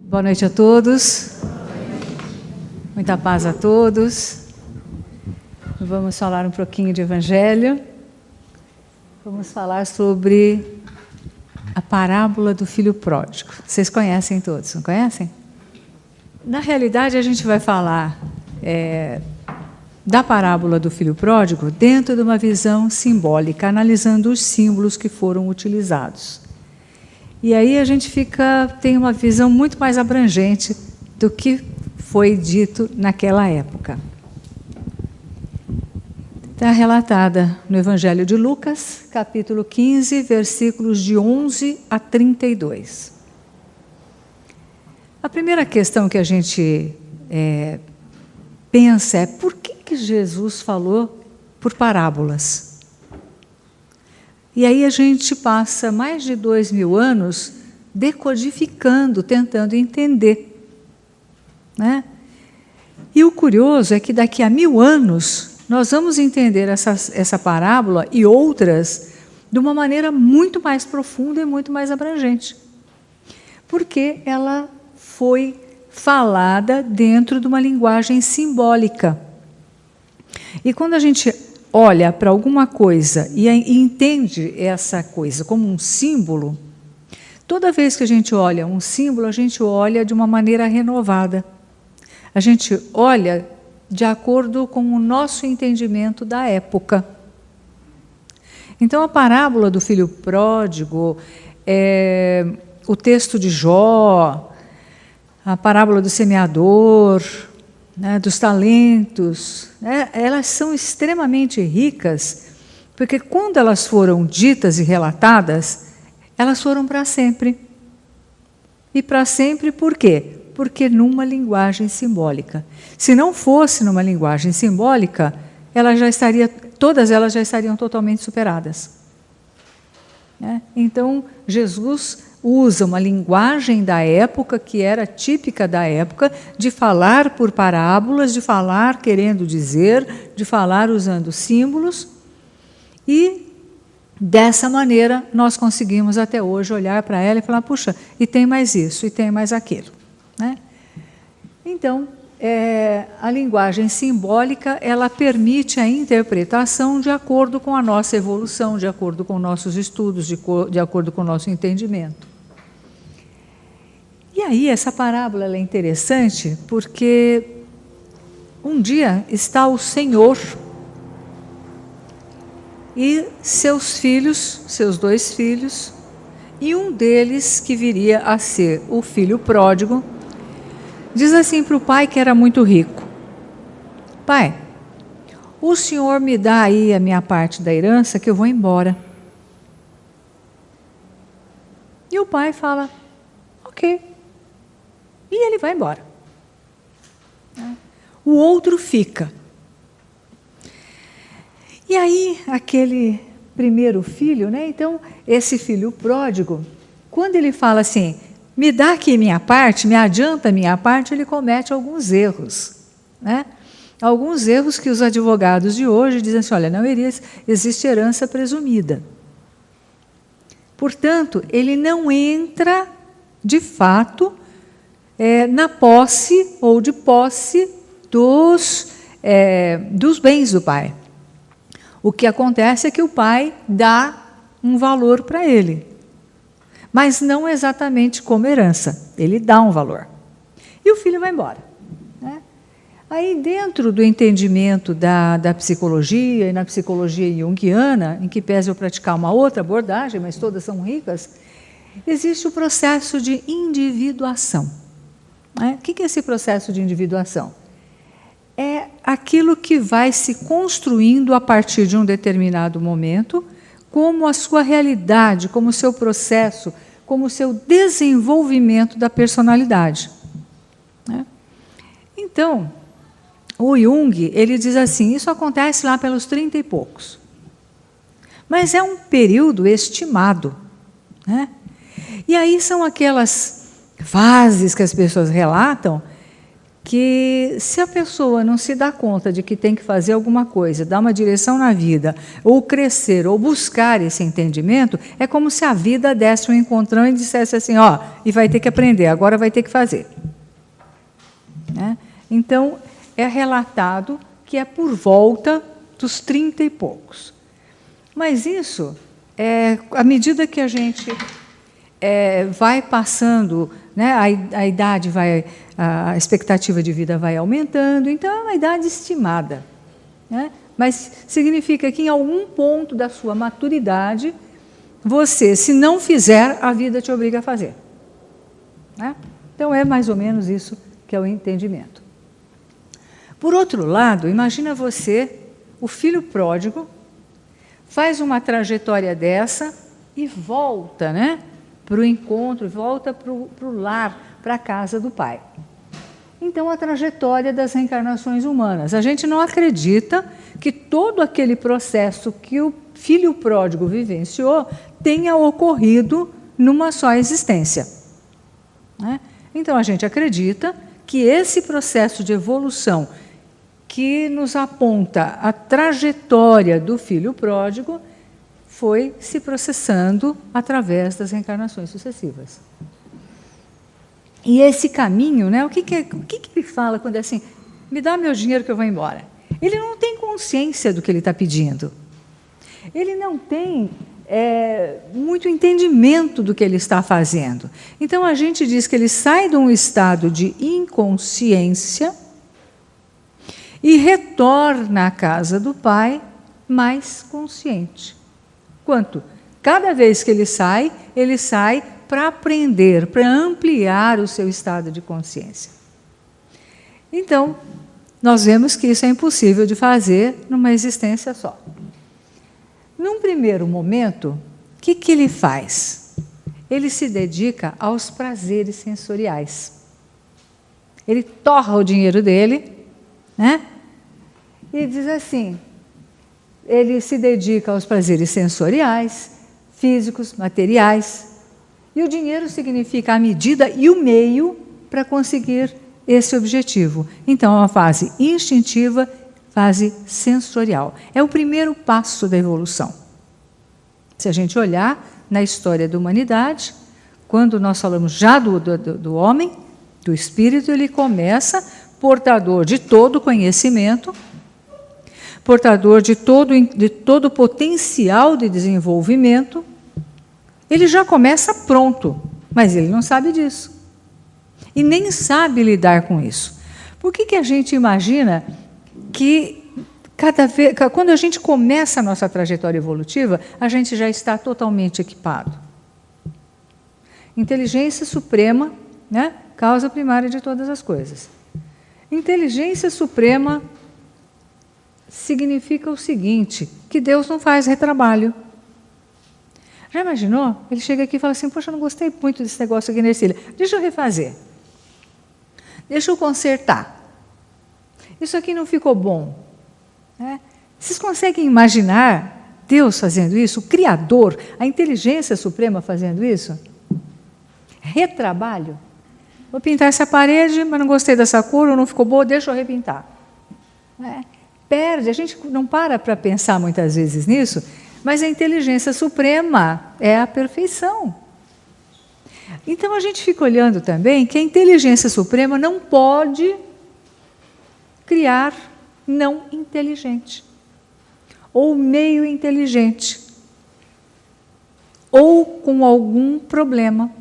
Boa noite a todos. Muita paz a todos. Vamos falar um pouquinho de Evangelho. Vamos falar sobre a parábola do filho pródigo. Vocês conhecem todos, não conhecem? Na realidade, a gente vai falar da parábola do filho pródigo dentro de uma visão simbólica, analisando os símbolos que foram utilizados. E aí a gente tem uma visão muito mais abrangente do que foi dito naquela época. Está relatada no Evangelho de Lucas, capítulo 15, versículos de 11 a 32. A primeira questão que a gente pensa é por que Jesus falou por parábolas? E aí a gente passa mais de 2000 anos decodificando, tentando entender, né? E o curioso é que daqui a 1000 anos nós vamos entender essa parábola e outras de uma maneira muito mais profunda e muito mais abrangente, porque ela foi falada dentro de uma linguagem simbólica. E quando a gente olha para alguma coisa e entende essa coisa como um símbolo, toda vez que a gente olha um símbolo, a gente olha de uma maneira renovada. A gente olha de acordo com o nosso entendimento da época. Então, a parábola do filho pródigo, o texto de Jó, a parábola do semeador, dos talentos, elas são extremamente ricas, porque quando elas foram ditas e relatadas, elas foram para sempre. E para sempre por quê? Porque numa linguagem simbólica. Se não fosse numa linguagem simbólica, todas elas já estariam totalmente superadas. Então, Jesus usa uma linguagem da época, que era típica da época, de falar por parábolas, de falar querendo dizer, de falar usando símbolos, e dessa maneira nós conseguimos até hoje olhar para ela e falar, puxa, e tem mais isso, e tem mais aquilo. Então, a linguagem simbólica, ela permite a interpretação de acordo com a nossa evolução, de acordo com nossos estudos, de acordo com o nosso entendimento. E aí, essa parábola é interessante porque um dia está o Senhor e seus filhos, seus 2 filhos, e um deles, que viria a ser o filho pródigo, diz assim para o pai, que era muito rico: pai, o senhor me dá aí a minha parte da herança, que eu vou embora. E o pai fala, ok. E ele vai embora. O outro fica. E aí, aquele primeiro filho, então, esse filho pródigo, quando ele fala assim, me dá aqui minha parte, me adianta minha parte, ele comete alguns erros. Alguns erros que os advogados de hoje dizem assim, olha, não existe herança presumida. Portanto, ele não entra, de fato, na posse ou de posse dos bens do pai. O que acontece é que o pai dá um valor para ele, mas não exatamente como herança, ele dá um valor. E o filho vai embora. Aí, dentro do entendimento da psicologia, e na psicologia junguiana, em que pese eu praticar uma outra abordagem, mas todas são ricas, existe o processo de individuação. O que é esse processo de individuação? É aquilo que vai se construindo a partir de um determinado momento, como a sua realidade, como o seu processo, como o seu desenvolvimento da personalidade. Então, o Jung, ele diz assim, isso acontece lá pelos 30 e poucos. Mas é um período estimado. E aí são aquelas fases que as pessoas relatam, que se a pessoa não se dá conta de que tem que fazer alguma coisa, dar uma direção na vida, ou crescer, ou buscar esse entendimento, é como se a vida desse um encontrão e dissesse assim, ó, e vai ter que aprender, agora vai ter que fazer. Né? Então, é relatado que é por volta dos 30 e poucos. Mas isso, à medida que a gente vai passando, né, a idade vai, a expectativa de vida vai aumentando, então é uma idade estimada. Né? Mas significa que em algum ponto da sua maturidade, você, se não fizer, a vida te obriga a fazer. Né? Então é mais ou menos isso que é o entendimento. Por outro lado, imagina você, o filho pródigo, faz uma trajetória dessa e volta, né, para o encontro, volta para o lar, para a casa do pai. Então, a trajetória das reencarnações humanas. A gente não acredita que todo aquele processo que o filho pródigo vivenciou tenha ocorrido numa só existência. Né? Então, a gente acredita que esse processo de evolução que nos aponta a trajetória do filho pródigo foi se processando através das reencarnações sucessivas. E esse caminho, né, o que ele fala quando é assim, me dá meu dinheiro que eu vou embora? Ele não tem consciência do que ele está pedindo. Ele não tem muito entendimento do que ele está fazendo. Então, a gente diz que ele sai de um estado de inconsciência e retorna à casa do pai mais consciente. Quanto? Cada vez que ele sai para aprender, para ampliar o seu estado de consciência. Então, nós vemos que isso é impossível de fazer numa existência só. Num primeiro momento, o que ele faz? Ele se dedica aos prazeres sensoriais. Ele torra o dinheiro dele, né? E diz assim, ele se dedica aos prazeres sensoriais, físicos, materiais, e o dinheiro significa a medida e o meio para conseguir esse objetivo. Então, é uma fase instintiva, fase sensorial. É o primeiro passo da evolução. Se a gente olhar na história da humanidade, quando nós falamos já do homem, do espírito, ele começa portador de todo conhecimento, portador de todo potencial de desenvolvimento. Ele já começa pronto, mas ele não sabe disso. E nem sabe lidar com isso. Por que a gente imagina que quando a gente começa a nossa trajetória evolutiva, a gente já está totalmente equipado? Inteligência suprema, né, causa primária de todas as coisas. Inteligência suprema significa o seguinte, que Deus não faz retrabalho. Já imaginou? Ele chega aqui e fala assim, poxa, eu não gostei muito desse negócio aqui na Ercília. Deixa eu refazer. Deixa eu consertar. Isso aqui não ficou bom. Vocês conseguem imaginar Deus fazendo isso? O Criador, a inteligência suprema fazendo isso? Retrabalho. Vou pintar essa parede, mas não gostei dessa cor, ou não ficou boa, deixa eu repintar. Perde, a gente não para pensar muitas vezes nisso, mas a inteligência suprema é a perfeição. Então, a gente fica olhando também que a inteligência suprema não pode criar não inteligente, ou meio inteligente, ou com algum problema.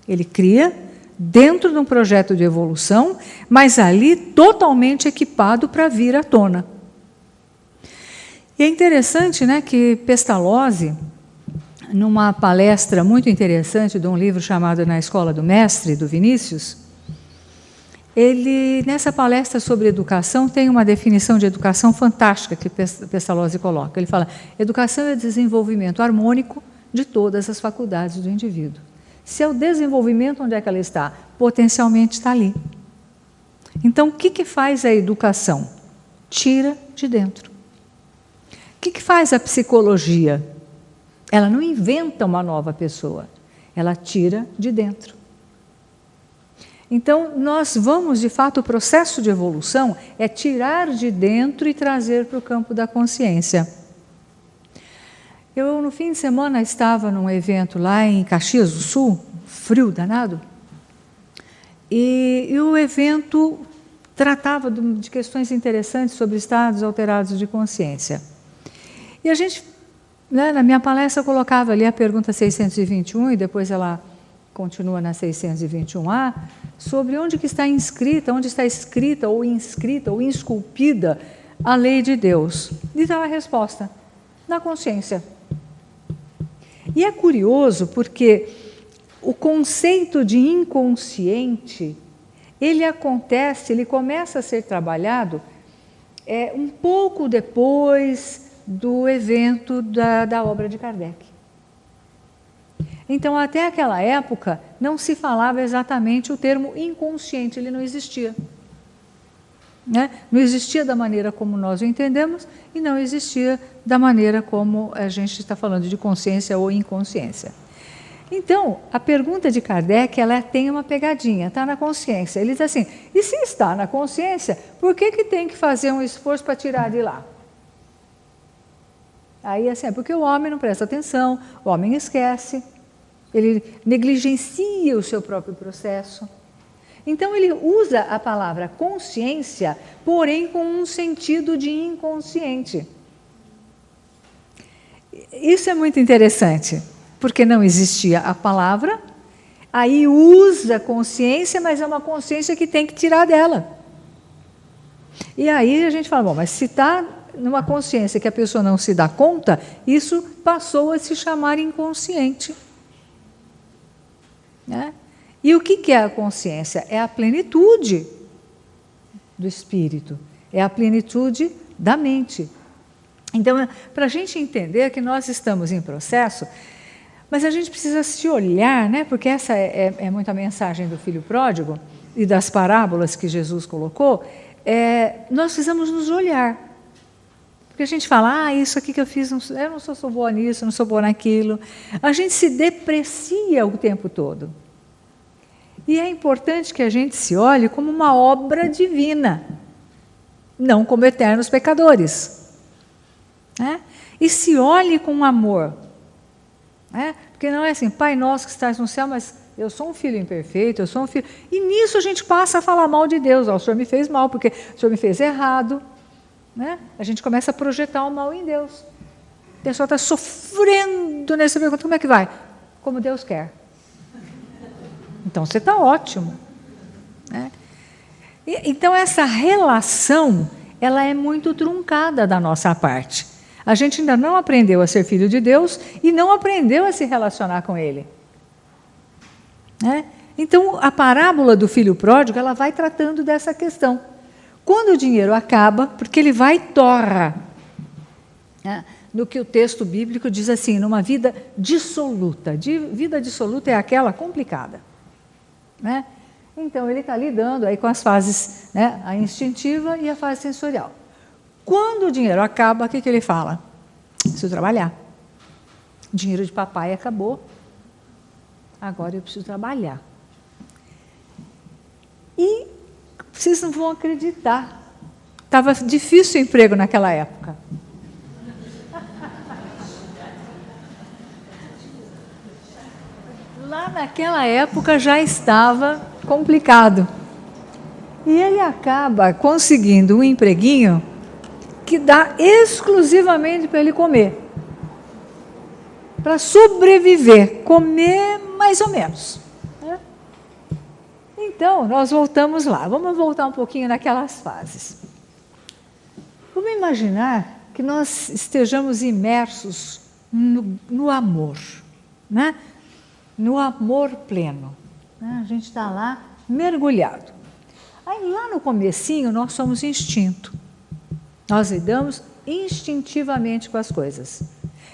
Ele cria dentro de um projeto de evolução, mas ali totalmente equipado para vir à tona. E é interessante, né, que Pestalozzi, numa palestra muito interessante de um livro chamado Na Escola do Mestre, do Vinícius, ele, nessa palestra sobre educação, tem uma definição de educação fantástica que Pestalozzi coloca. Ele fala, educação é desenvolvimento harmônico de todas as faculdades do indivíduo. Se é o desenvolvimento, onde é que ela está? Potencialmente está ali. Então, o que faz a educação? Tira de dentro. O que faz a psicologia? Ela não inventa uma nova pessoa, ela tira de dentro. Então, nós vamos, de fato, o processo de evolução é tirar de dentro e trazer para o campo da consciência. Eu, no fim de semana, estava num evento lá em Caxias do Sul, frio danado, e o evento tratava de questões interessantes sobre estados alterados de consciência. E a gente, né, na minha palestra, eu colocava ali a pergunta 621, e depois ela continua na 621A, sobre onde que está inscrita, onde está escrita ou esculpida a lei de Deus. E dá a resposta, na consciência. E é curioso porque o conceito de inconsciente, ele começa a ser trabalhado um pouco depois do evento da obra de Kardec. Então, até aquela época, não se falava exatamente o termo inconsciente, ele não existia. Né? Não existia da maneira como nós o entendemos e não existia da maneira como a gente está falando de consciência ou inconsciência. Então, a pergunta de Kardec, ela tem uma pegadinha, está na consciência. Ele diz assim, e se está na consciência, por que tem que fazer um esforço para tirar de lá? Aí, assim, porque o homem não presta atenção, o homem esquece, ele negligencia o seu próprio processo. Então, ele usa a palavra consciência, porém com um sentido de inconsciente. Isso é muito interessante, porque não existia a palavra, aí usa consciência, mas é uma consciência que tem que tirar dela. E aí a gente fala, bom, mas se está numa consciência que a pessoa não se dá conta, isso passou a se chamar inconsciente. Né? E o que é a consciência? É a plenitude do espírito, é a plenitude da mente. Então, para a gente entender que nós estamos em processo, mas a gente precisa se olhar, né? Porque essa é muito a mensagem do filho pródigo e das parábolas que Jesus colocou, nós precisamos nos olhar. Porque a gente fala, isso aqui que eu fiz, eu não sou boa nisso, não sou boa naquilo. A gente se deprecia o tempo todo. E é importante que a gente se olhe como uma obra divina, não como eternos pecadores. Né? E se olhe com amor. Né? Porque não é assim, Pai nosso que estás no céu, mas eu sou um filho imperfeito, eu sou um filho... E nisso a gente passa a falar mal de Deus. O Senhor me fez mal, porque o Senhor me fez errado. Né? A gente começa a projetar o mal em Deus. A pessoa está sofrendo nessa pergunta, como é que vai? Como Deus quer. Então, você está ótimo. Né? Então, essa relação, ela é muito truncada da nossa parte. A gente ainda não aprendeu a ser filho de Deus e não aprendeu a se relacionar com Ele. Né? Então, a parábola do filho pródigo, ela vai tratando dessa questão. Quando o dinheiro acaba, porque ele vai e torra, né? No que o texto bíblico diz assim, numa vida dissoluta. Vida dissoluta é aquela complicada. Né? Então, ele está lidando aí com as fases, né? A instintiva e a fase sensorial. Quando o dinheiro acaba, o que ele fala? Preciso trabalhar. O dinheiro de papai acabou, agora eu preciso trabalhar. E vocês não vão acreditar, estava difícil o emprego naquela época. Lá naquela época já estava complicado. E ele acaba conseguindo um empreguinho que dá exclusivamente para ele comer. Para sobreviver, comer mais ou menos. Né? Então, nós voltamos lá. Vamos voltar um pouquinho naquelas fases. Vamos imaginar que nós estejamos imersos no amor, né? No amor pleno. Né? A gente está lá mergulhado. Aí lá no comecinho nós somos instinto. Nós lidamos instintivamente com as coisas.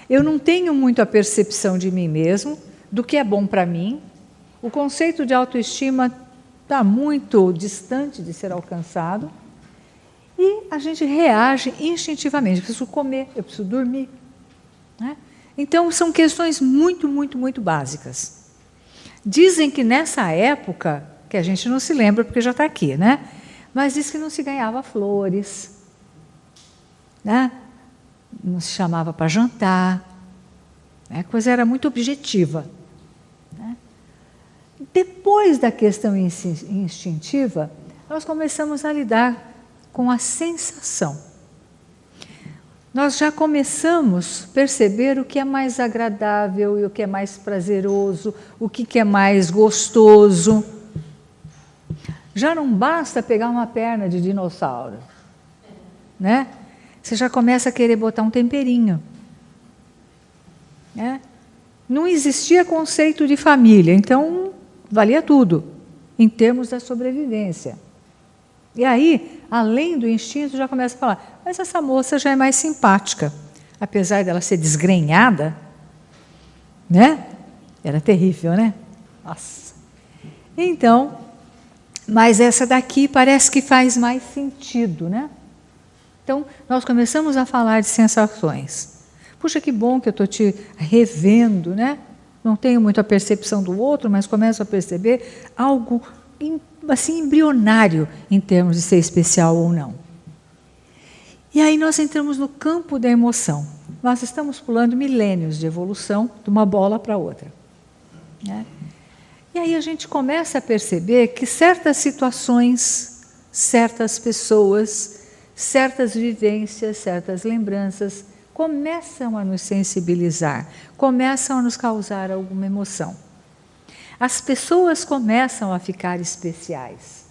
Eu não tenho muito a percepção de mim mesmo, do que é bom para mim. O conceito de autoestima está muito distante de ser alcançado. E a gente reage instintivamente. Eu preciso comer, eu preciso dormir. Né? Então, são questões muito, muito, muito básicas. Dizem que nessa época, que que a gente não se lembra porque já está aqui, né? Mas diz que não se ganhava flores, né? Não se chamava para jantar, né? A coisa era muito objetiva, né? Depois da questão instintiva, nós começamos a lidar com a sensação. Nós já começamos a perceber o que é mais agradável e o que é mais prazeroso, o que é mais gostoso. Já não basta pegar uma perna de dinossauro, né? Você já começa a querer botar um temperinho, né? Não existia conceito de família, então valia tudo, em termos da sobrevivência. E aí, além do instinto, já começa a falar, mas essa moça já é mais simpática, apesar dela ser desgrenhada, né? Era terrível, né? Nossa. Então, mas essa daqui parece que faz mais sentido, né? Então, nós começamos a falar de sensações. Puxa, que bom que eu estou te revendo, né? Não tenho muito a percepção do outro, mas começo a perceber algo assim embrionário em termos de ser especial ou não. E aí nós entramos no campo da emoção. Nós estamos pulando milênios de evolução de uma bola para outra, né? E aí a gente começa a perceber que certas situações, certas pessoas, certas vivências, certas lembranças começam a nos sensibilizar, começam a nos causar alguma emoção. As pessoas começam a ficar especiais.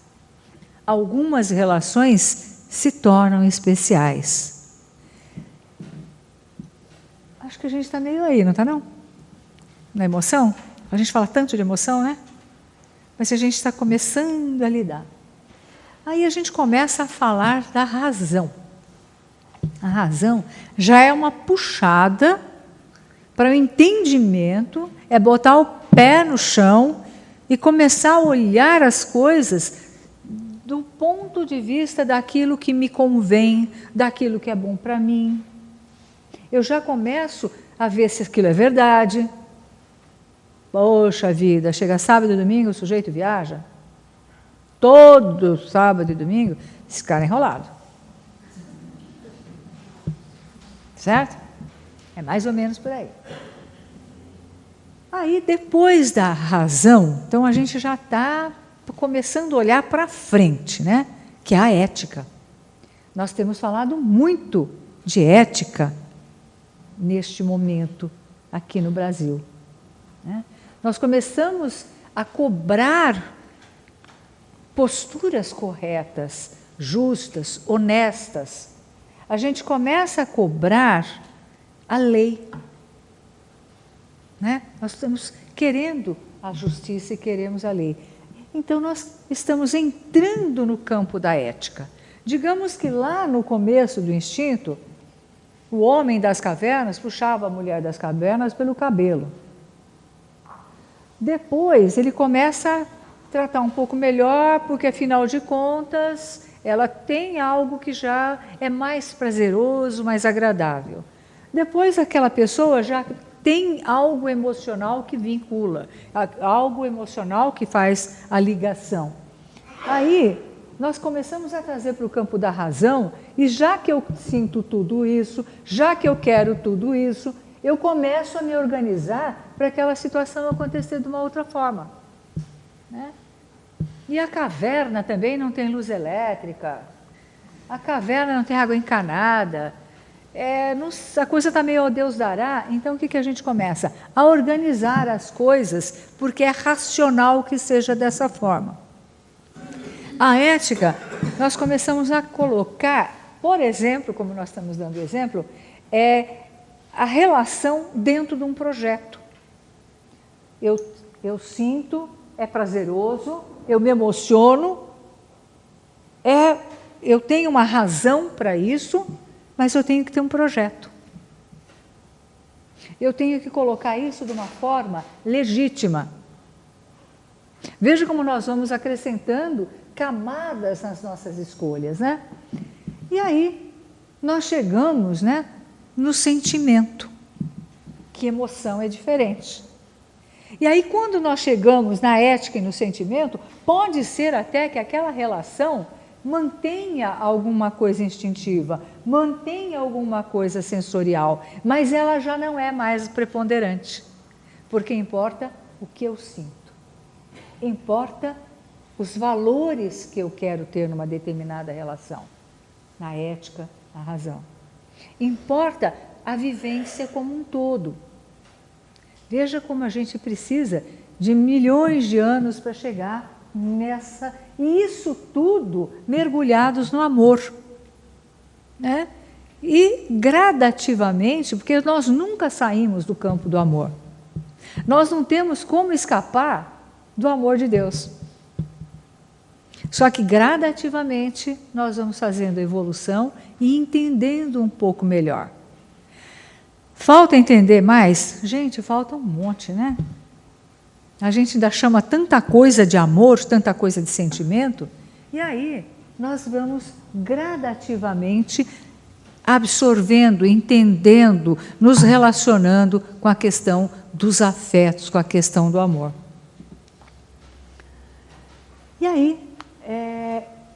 Algumas relações se tornam especiais. Acho que a gente está meio aí, não está não? Na emoção? A gente fala tanto de emoção, né? Mas a gente está começando a lidar. Aí a gente começa a falar da razão. A razão já é uma puxada para o entendimento, é botar o pé no chão e começar a olhar as coisas do ponto de vista daquilo que me convém, daquilo que é bom para mim. Eu já começo a ver se aquilo é verdade. Poxa vida, chega sábado e domingo, o sujeito viaja. Todo sábado e domingo, esse cara é enrolado. Certo? É mais ou menos por aí. Aí, depois da razão, então a gente já está começando a olhar para frente, né? Que é a ética. Nós temos falado muito de ética neste momento aqui no Brasil, né? Nós começamos a cobrar posturas corretas, justas, honestas. A gente começa a cobrar a lei, né? Nós estamos querendo a justiça e queremos a lei. Então, nós estamos entrando no campo da ética. Digamos que lá no começo do instinto, o homem das cavernas puxava a mulher das cavernas pelo cabelo. Depois, ele começa a tratar um pouco melhor, porque, afinal de contas, ela tem algo que já é mais prazeroso, mais agradável. Depois, aquela pessoa já tem algo emocional que vincula, algo emocional que faz a ligação. Aí, nós começamos a trazer para o campo da razão, e já que eu sinto tudo isso, já que eu quero tudo isso, eu começo a me organizar para aquela situação acontecer de uma outra forma, né? E a caverna também não tem luz elétrica, a caverna não tem água encanada, a coisa está meio ao Deus dará. Então o que a gente começa? A organizar as coisas, porque é racional que seja dessa forma. A ética, nós começamos a colocar, por exemplo, como nós estamos dando exemplo, a relação dentro de um projeto. Eu sinto, é prazeroso, eu me emociono, eu tenho uma razão para isso, mas eu tenho que ter um projeto. Eu tenho que colocar isso de uma forma legítima. Veja como nós vamos acrescentando camadas nas nossas escolhas, né? E aí nós chegamos, né, no sentimento, que emoção é diferente. E aí, quando nós chegamos na ética e no sentimento, pode ser até que aquela relação mantenha alguma coisa instintiva, mantenha alguma coisa sensorial, mas ela já não é mais preponderante, porque importa o que eu sinto, importa os valores que eu quero ter numa determinada relação, na ética, na razão. Importa a vivência como um todo. Veja como a gente precisa de milhões de anos para chegar nessa... E isso tudo mergulhados no amor. Né? E gradativamente, porque nós nunca saímos do campo do amor. Nós não temos como escapar do amor de Deus. Só que gradativamente nós vamos fazendo a evolução e entendendo um pouco melhor. Falta entender mais? Gente, falta um monte, né? A gente ainda chama tanta coisa de amor, tanta coisa de sentimento, e aí nós vamos gradativamente absorvendo, entendendo, nos relacionando com a questão dos afetos, com a questão do amor. E aí,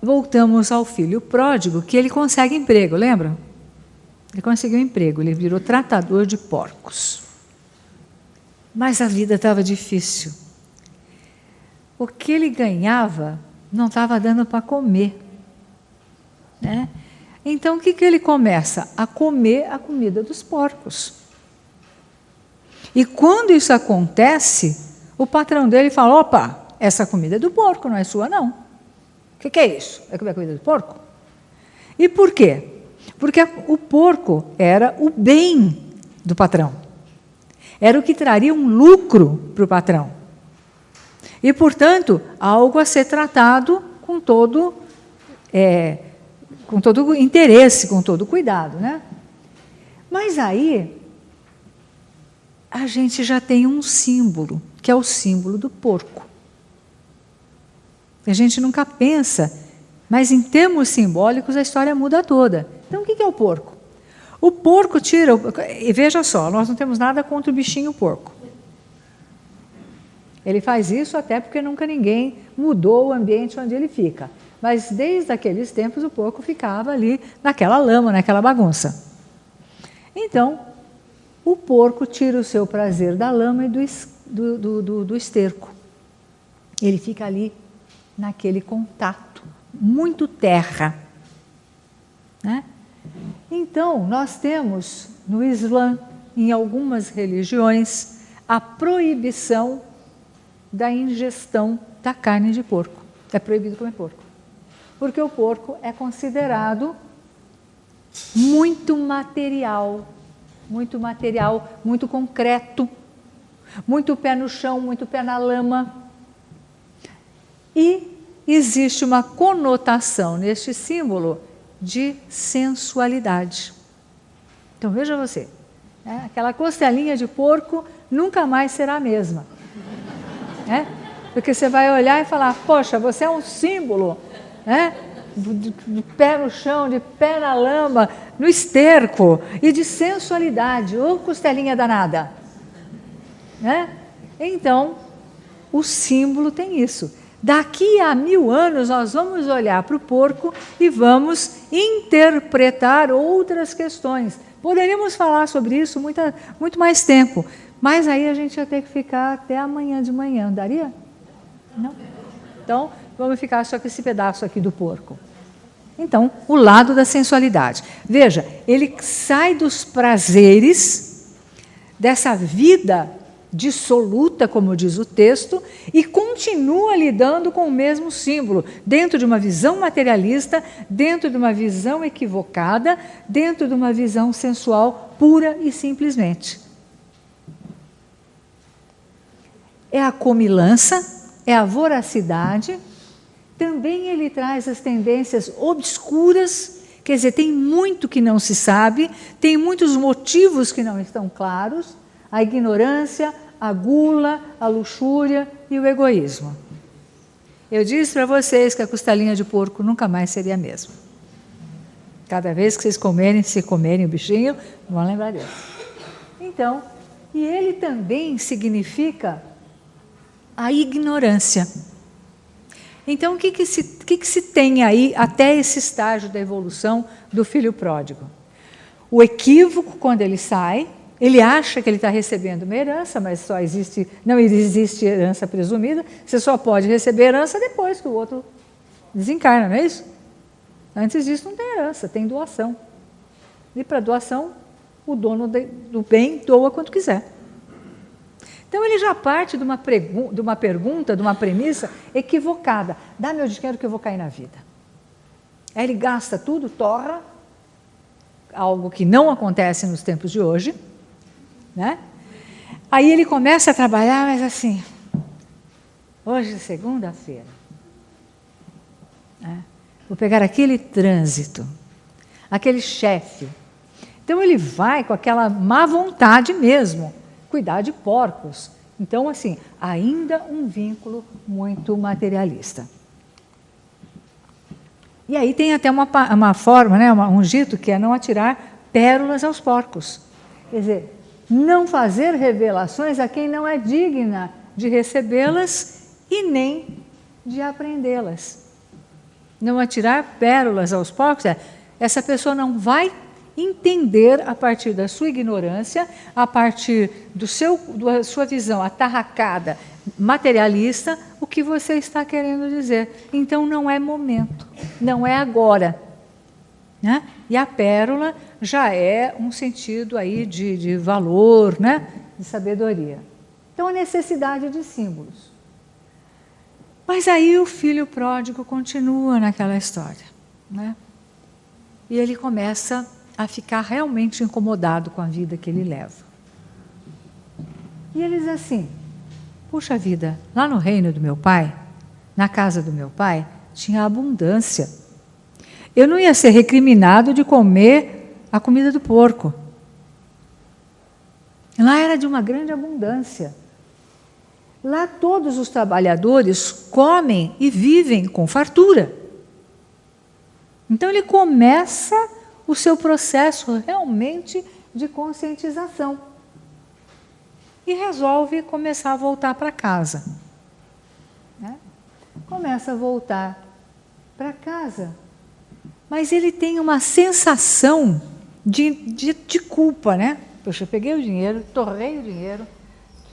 voltamos ao filho pródigo, que ele consegue emprego, lembra? Ele conseguiu um emprego, ele virou tratador de porcos. Mas a vida estava difícil. O que ele ganhava não estava dando para comer. Né? Então, o que ele começa? A comer a comida dos porcos. E quando isso acontece, o patrão dele fala, opa, essa comida é do porco, não é sua não. O que é isso? É comer a comida do porco? E por quê? Porque o porco era o bem do patrão. Era o que traria um lucro para o patrão. E, portanto, algo a ser tratado com todo interesse, com todo cuidado. Né? Mas aí, a gente já tem um símbolo, que é o símbolo do porco. A gente nunca pensa, mas em termos simbólicos a história muda toda. Então, o que é o porco? O porco tira... E veja só, nós não temos nada contra o bichinho porco. Ele faz isso até porque nunca ninguém mudou o ambiente onde ele fica. Mas desde aqueles tempos o porco ficava ali naquela lama, naquela bagunça. Então, o porco tira o seu prazer da lama e do esterco. Ele fica ali naquele contato, muito terra. Né? Então, nós temos no Islã, em algumas religiões, a proibição da ingestão da carne de porco. É proibido comer porco. Porque o porco é considerado muito material, muito concreto, muito pé no chão, muito pé na lama. E existe uma conotação neste símbolo de sensualidade. Então, veja você, né? Aquela costelinha de porco nunca mais será a mesma. Né? Porque você vai olhar e falar, poxa, você é um símbolo, né? De pé no chão, de pé na lama, no esterco, e de sensualidade, ou costelinha danada. Né? Então, o símbolo tem isso. Daqui a 1000 anos, nós vamos olhar para o porco e vamos interpretar outras questões. Poderíamos falar sobre isso muito mais tempo, mas aí a gente ia ter que ficar até amanhã de manhã, daria? Não? Então, vamos ficar só com esse pedaço aqui do porco. Então, o lado da sensualidade. Veja, ele sai dos prazeres, dessa vida dissoluta, como diz o texto, e continua lidando com o mesmo símbolo, dentro de uma visão materialista, dentro de uma visão equivocada, dentro de uma visão sensual pura e simplesmente. É a comilança, é a voracidade, também ele traz as tendências obscuras, quer dizer, tem muito que não se sabe, tem muitos motivos que não estão claros, a ignorância, a gula, a luxúria e o egoísmo. Eu disse para vocês que a costelinha de porco nunca mais seria a mesma. Cada vez que vocês se comerem o bichinho, vão lembrar disso. Então, e ele também significa a ignorância. Então, o que se tem aí até esse estágio da evolução do filho pródigo? O equívoco, quando ele sai, ele acha que ele está recebendo uma herança, mas não existe herança presumida, você só pode receber herança depois que o outro desencarna, não é isso? Antes disso não tem herança, tem doação. E para doação, o dono do bem doa quanto quiser. Então ele já parte de uma pergunta, de uma premissa equivocada. Dá meu dinheiro que eu vou cair na vida. Aí ele gasta tudo, torra, algo que não acontece nos tempos de hoje, né? Aí ele começa a trabalhar, mas assim, hoje é segunda-feira, né? Vou pegar aquele trânsito, aquele chefe. Então ele vai com aquela má vontade mesmo, cuidar de porcos. Então, assim, ainda um vínculo muito materialista. E aí tem até uma forma, né, um dito que é não atirar pérolas aos porcos. Quer dizer, não fazer revelações a quem não é digna de recebê-las e nem de aprendê-las. Não atirar pérolas aos porcos, essa pessoa não vai entender a partir da sua ignorância, a partir da sua visão atarracada, materialista, o que você está querendo dizer. Então não é momento, não é agora, né? E a pérola já é um sentido aí de valor, né? De sabedoria. Então a necessidade de símbolos. Mas aí o filho pródigo continua naquela história, né? E ele começa a ficar realmente incomodado com a vida que ele leva. E ele diz assim, puxa vida, lá no reino do meu pai, na casa do meu pai, tinha abundância. Eu não ia ser recriminado de comer a comida do porco. Lá era de uma grande abundância. Lá todos os trabalhadores comem e vivem com fartura. Então ele começa o seu processo realmente de conscientização e resolve começar a voltar para casa, né? Começa a voltar para casa, mas ele tem uma sensação de culpa, né? Poxa, eu peguei o dinheiro, torrei o dinheiro,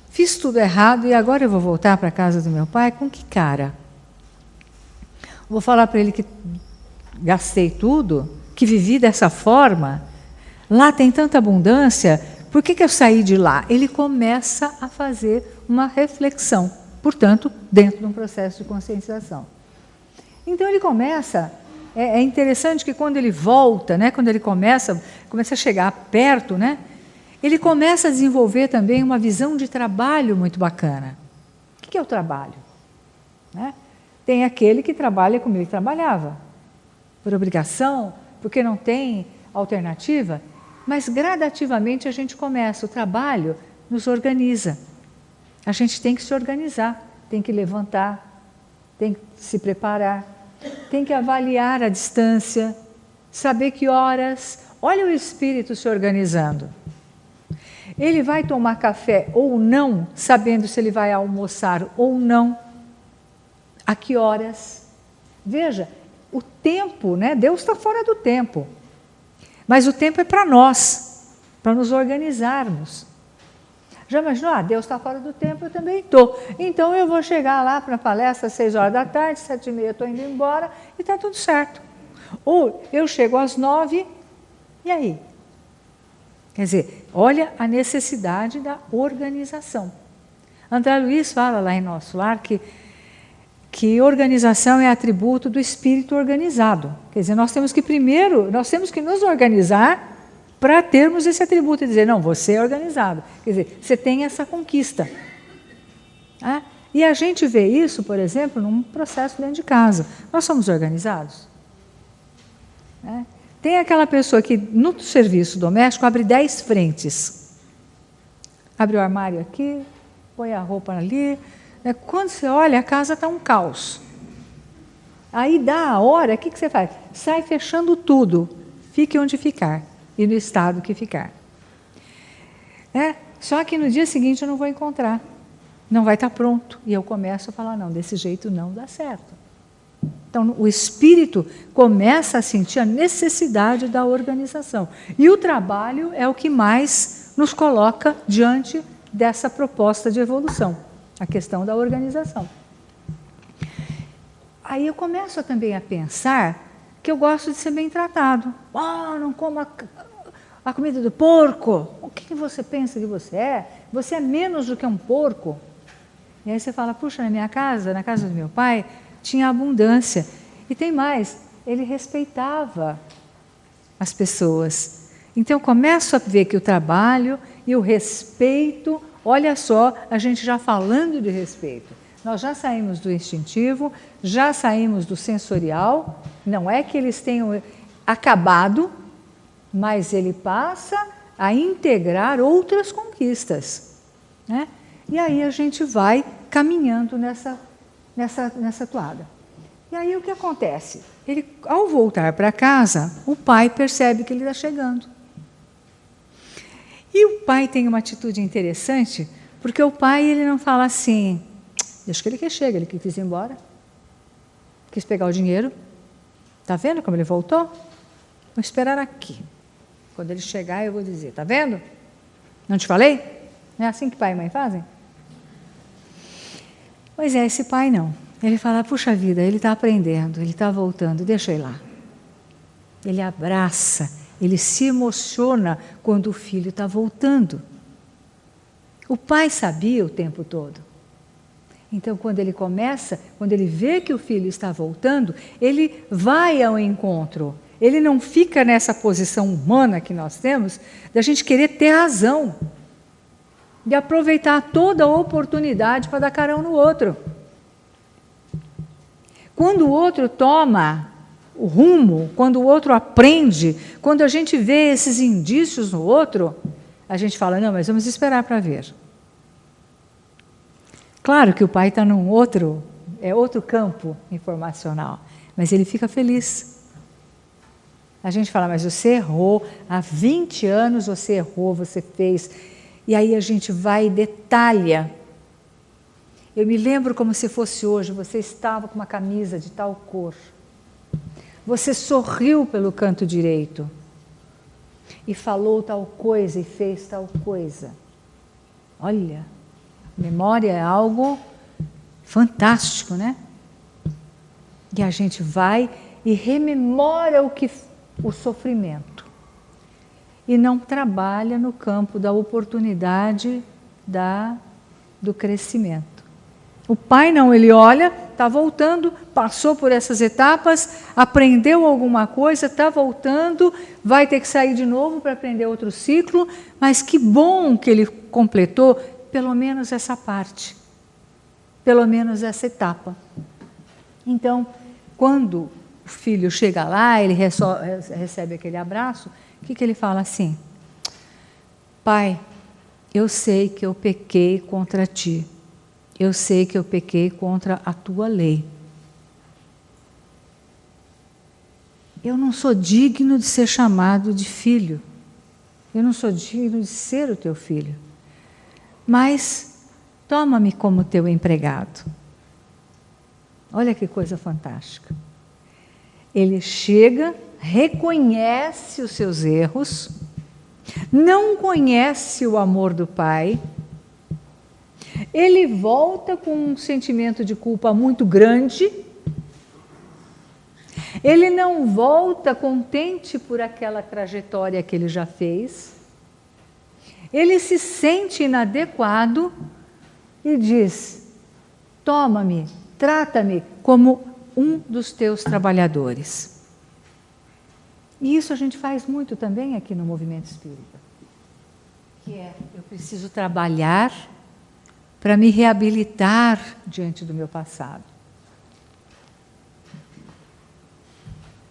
fiz tudo errado e agora eu vou voltar para a casa do meu pai? Com que cara? Vou falar para ele que gastei tudo, que vivi dessa forma, lá tem tanta abundância, por que eu saí de lá? Ele começa a fazer uma reflexão, portanto, dentro de um processo de conscientização. Então ele começa, é interessante que quando ele volta, né, quando ele começa a chegar perto, né, ele começa a desenvolver também uma visão de trabalho muito bacana. O que é o trabalho? Né? Tem aquele que trabalha como ele trabalhava, por obrigação, porque não tem alternativa, mas gradativamente a gente começa. O trabalho nos organiza. A gente tem que se organizar, tem que levantar, tem que se preparar, tem que avaliar a distância, saber que horas. Olha o espírito se organizando. Ele vai tomar café ou não, sabendo se ele vai almoçar ou não, a que horas. Veja, o tempo, né? Deus está fora do tempo. Mas o tempo é para nós, para nos organizarmos. Já imaginou? Deus está fora do tempo, eu também estou. Então eu vou chegar lá para a palestra às 6 horas da tarde, 7h30 estou indo embora e está tudo certo. Ou eu chego às 9, e aí? Quer dizer, olha a necessidade da organização. André Luiz fala lá em Nosso Lar que organização é atributo do espírito organizado. Quer dizer, nós temos que nos organizar para termos esse atributo e dizer, não, você é organizado. Quer dizer, você tem essa conquista. Ah, e a gente vê isso, por exemplo, num processo dentro de casa. Nós somos organizados? Tem aquela pessoa que no serviço doméstico abre 10 frentes. Abre o armário aqui, põe a roupa ali. Quando você olha, a casa está um caos. Aí dá a hora, o que você faz? Sai fechando tudo, fique onde ficar e no estado que ficar. Só que no dia seguinte eu não vou encontrar. não vai estar pronto. E eu começo a falar, não, desse jeito não dá certo. Então, o espírito começa a sentir a necessidade da organização. E o trabalho é o que mais nos coloca diante dessa proposta de evolução, a questão da organização. Aí eu começo também a pensar que eu gosto de ser bem tratado. Não coma a comida do porco. O que você pensa que você é? Você é menos do que um porco. E aí você fala, puxa, na minha casa, na casa do meu pai, tinha abundância. E tem mais, ele respeitava as pessoas. Então eu começo a ver que o trabalho e o respeito, olha só, a gente já falando de respeito. Nós já saímos do instintivo, já saímos do sensorial, não é que eles tenham acabado, mas ele passa a integrar outras conquistas, né? E aí a gente vai caminhando nessa toada. E aí o que acontece? Ele, ao voltar para casa, o pai percebe que ele está chegando. E o pai tem uma atitude interessante, porque o pai ele não fala assim, deixa que ele que chega, ele que quis ir embora, quis pegar o dinheiro. Está vendo como ele voltou? Vou esperar aqui. Quando ele chegar, eu vou dizer, está vendo? Não te falei? Não é assim que pai e mãe fazem? Pois é, esse pai não. Ele fala, puxa vida, ele está aprendendo, ele está voltando, deixa ele lá. Ele abraça, ele se emociona quando o filho está voltando. O pai sabia o tempo todo. Então, quando ele começa, quando ele vê que o filho está voltando, ele vai ao encontro. Ele não fica nessa posição humana que nós temos, da gente querer ter razão, de aproveitar toda a oportunidade para dar carão no outro. Quando o outro toma o rumo, quando o outro aprende, quando a gente vê esses indícios no outro, a gente fala, não, mas vamos esperar para ver. Claro que o pai está num outro campo informacional, mas ele fica feliz. A gente fala, mas você errou, há 20 anos você errou, você fez. E aí a gente vai e detalha. Eu me lembro como se fosse hoje, você estava com uma camisa de tal cor. Você sorriu pelo canto direito e falou tal coisa e fez tal coisa. Olha, memória é algo fantástico, né? E a gente vai e rememora o sofrimento e não trabalha no campo da oportunidade do crescimento. O pai não, ele olha, está voltando, passou por essas etapas, aprendeu alguma coisa, está voltando, vai ter que sair de novo para aprender outro ciclo, mas que bom que ele completou pelo menos essa parte, pelo menos essa etapa. Então, quando o filho chega lá, ele recebe aquele abraço, o que ele fala assim? Pai, eu sei que eu pequei contra ti. Eu sei que eu pequei contra a tua lei. Eu não sou digno de ser chamado de filho. Eu não sou digno de ser o teu filho. Mas toma-me como teu empregado. Olha que coisa fantástica. Ele chega, reconhece os seus erros, não conhece o amor do pai. Ele volta com um sentimento de culpa muito grande. Ele não volta contente por aquela trajetória que ele já fez. Ele se sente inadequado e diz, toma-me, trata-me como um dos teus trabalhadores. E isso a gente faz muito também aqui no movimento espírita. Que é, eu preciso trabalhar para me reabilitar diante do meu passado.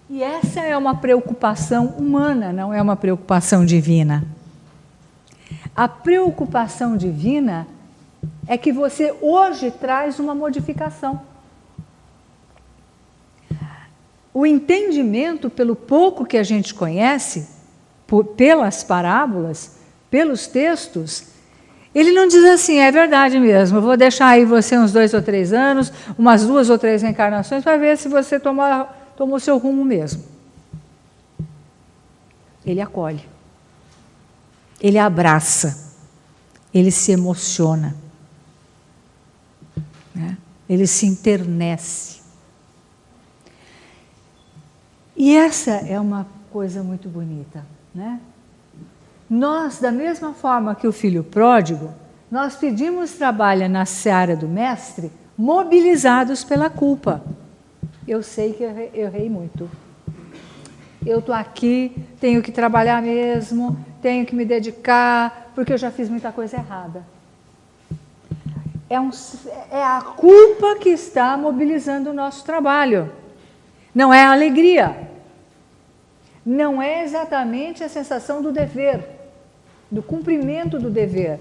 E essa é uma preocupação humana, não é uma preocupação divina. A preocupação divina é que você hoje traz uma modificação. O entendimento, pelo pouco que a gente conhece, pelas parábolas, pelos textos, Ele não diz assim, é verdade mesmo, eu vou deixar aí você uns 2 ou 3 anos, umas 2 ou 3 reencarnações, para ver se você tomou seu rumo mesmo. Ele acolhe, ele abraça, ele se emociona, né? Ele se enternece. E essa é uma coisa muito bonita, né? Nós, da mesma forma que o filho pródigo, nós pedimos trabalho na seara do mestre, mobilizados pela culpa. Eu sei que eu errei muito. Eu estou aqui, tenho que trabalhar mesmo, tenho que me dedicar, porque eu já fiz muita coisa errada. É a culpa que está mobilizando o nosso trabalho. Não é a alegria. Não é exatamente a sensação do dever, do cumprimento do dever.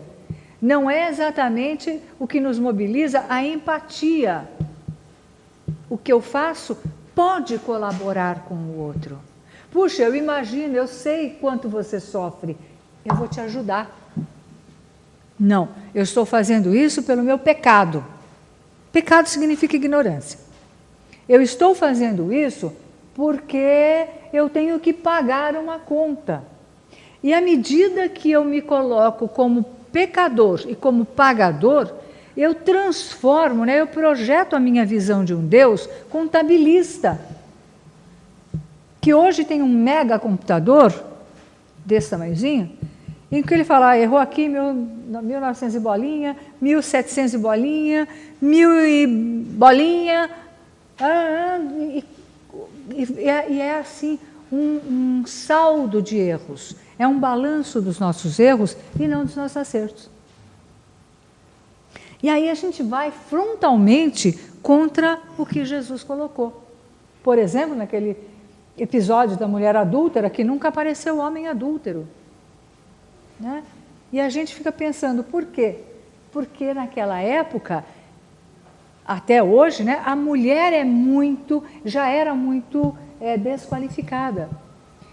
Não é exatamente o que nos mobiliza a empatia. O que eu faço pode colaborar com o outro. Puxa, eu imagino, eu sei quanto você sofre, eu vou te ajudar. Não, eu estou fazendo isso pelo meu pecado. Pecado significa ignorância. Eu estou fazendo isso porque eu tenho que pagar uma conta. E à medida que eu me coloco como pecador e como pagador, eu transformo, né, eu projeto a minha visão de um Deus contabilista, que hoje tem um mega computador, desse tamanhozinho, em que ele fala, errou aqui 1900 e bolinha, 1700 e bolinha, 1000 e bolinha, e é assim, um saldo de erros, é um balanço dos nossos erros e não dos nossos acertos. E aí a gente vai frontalmente contra o que Jesus colocou. Por exemplo, naquele episódio da mulher adúltera, que nunca apareceu homem adúltero. Né? E a gente fica pensando, por quê? Porque naquela época, até hoje, né, a mulher já era muito desqualificada.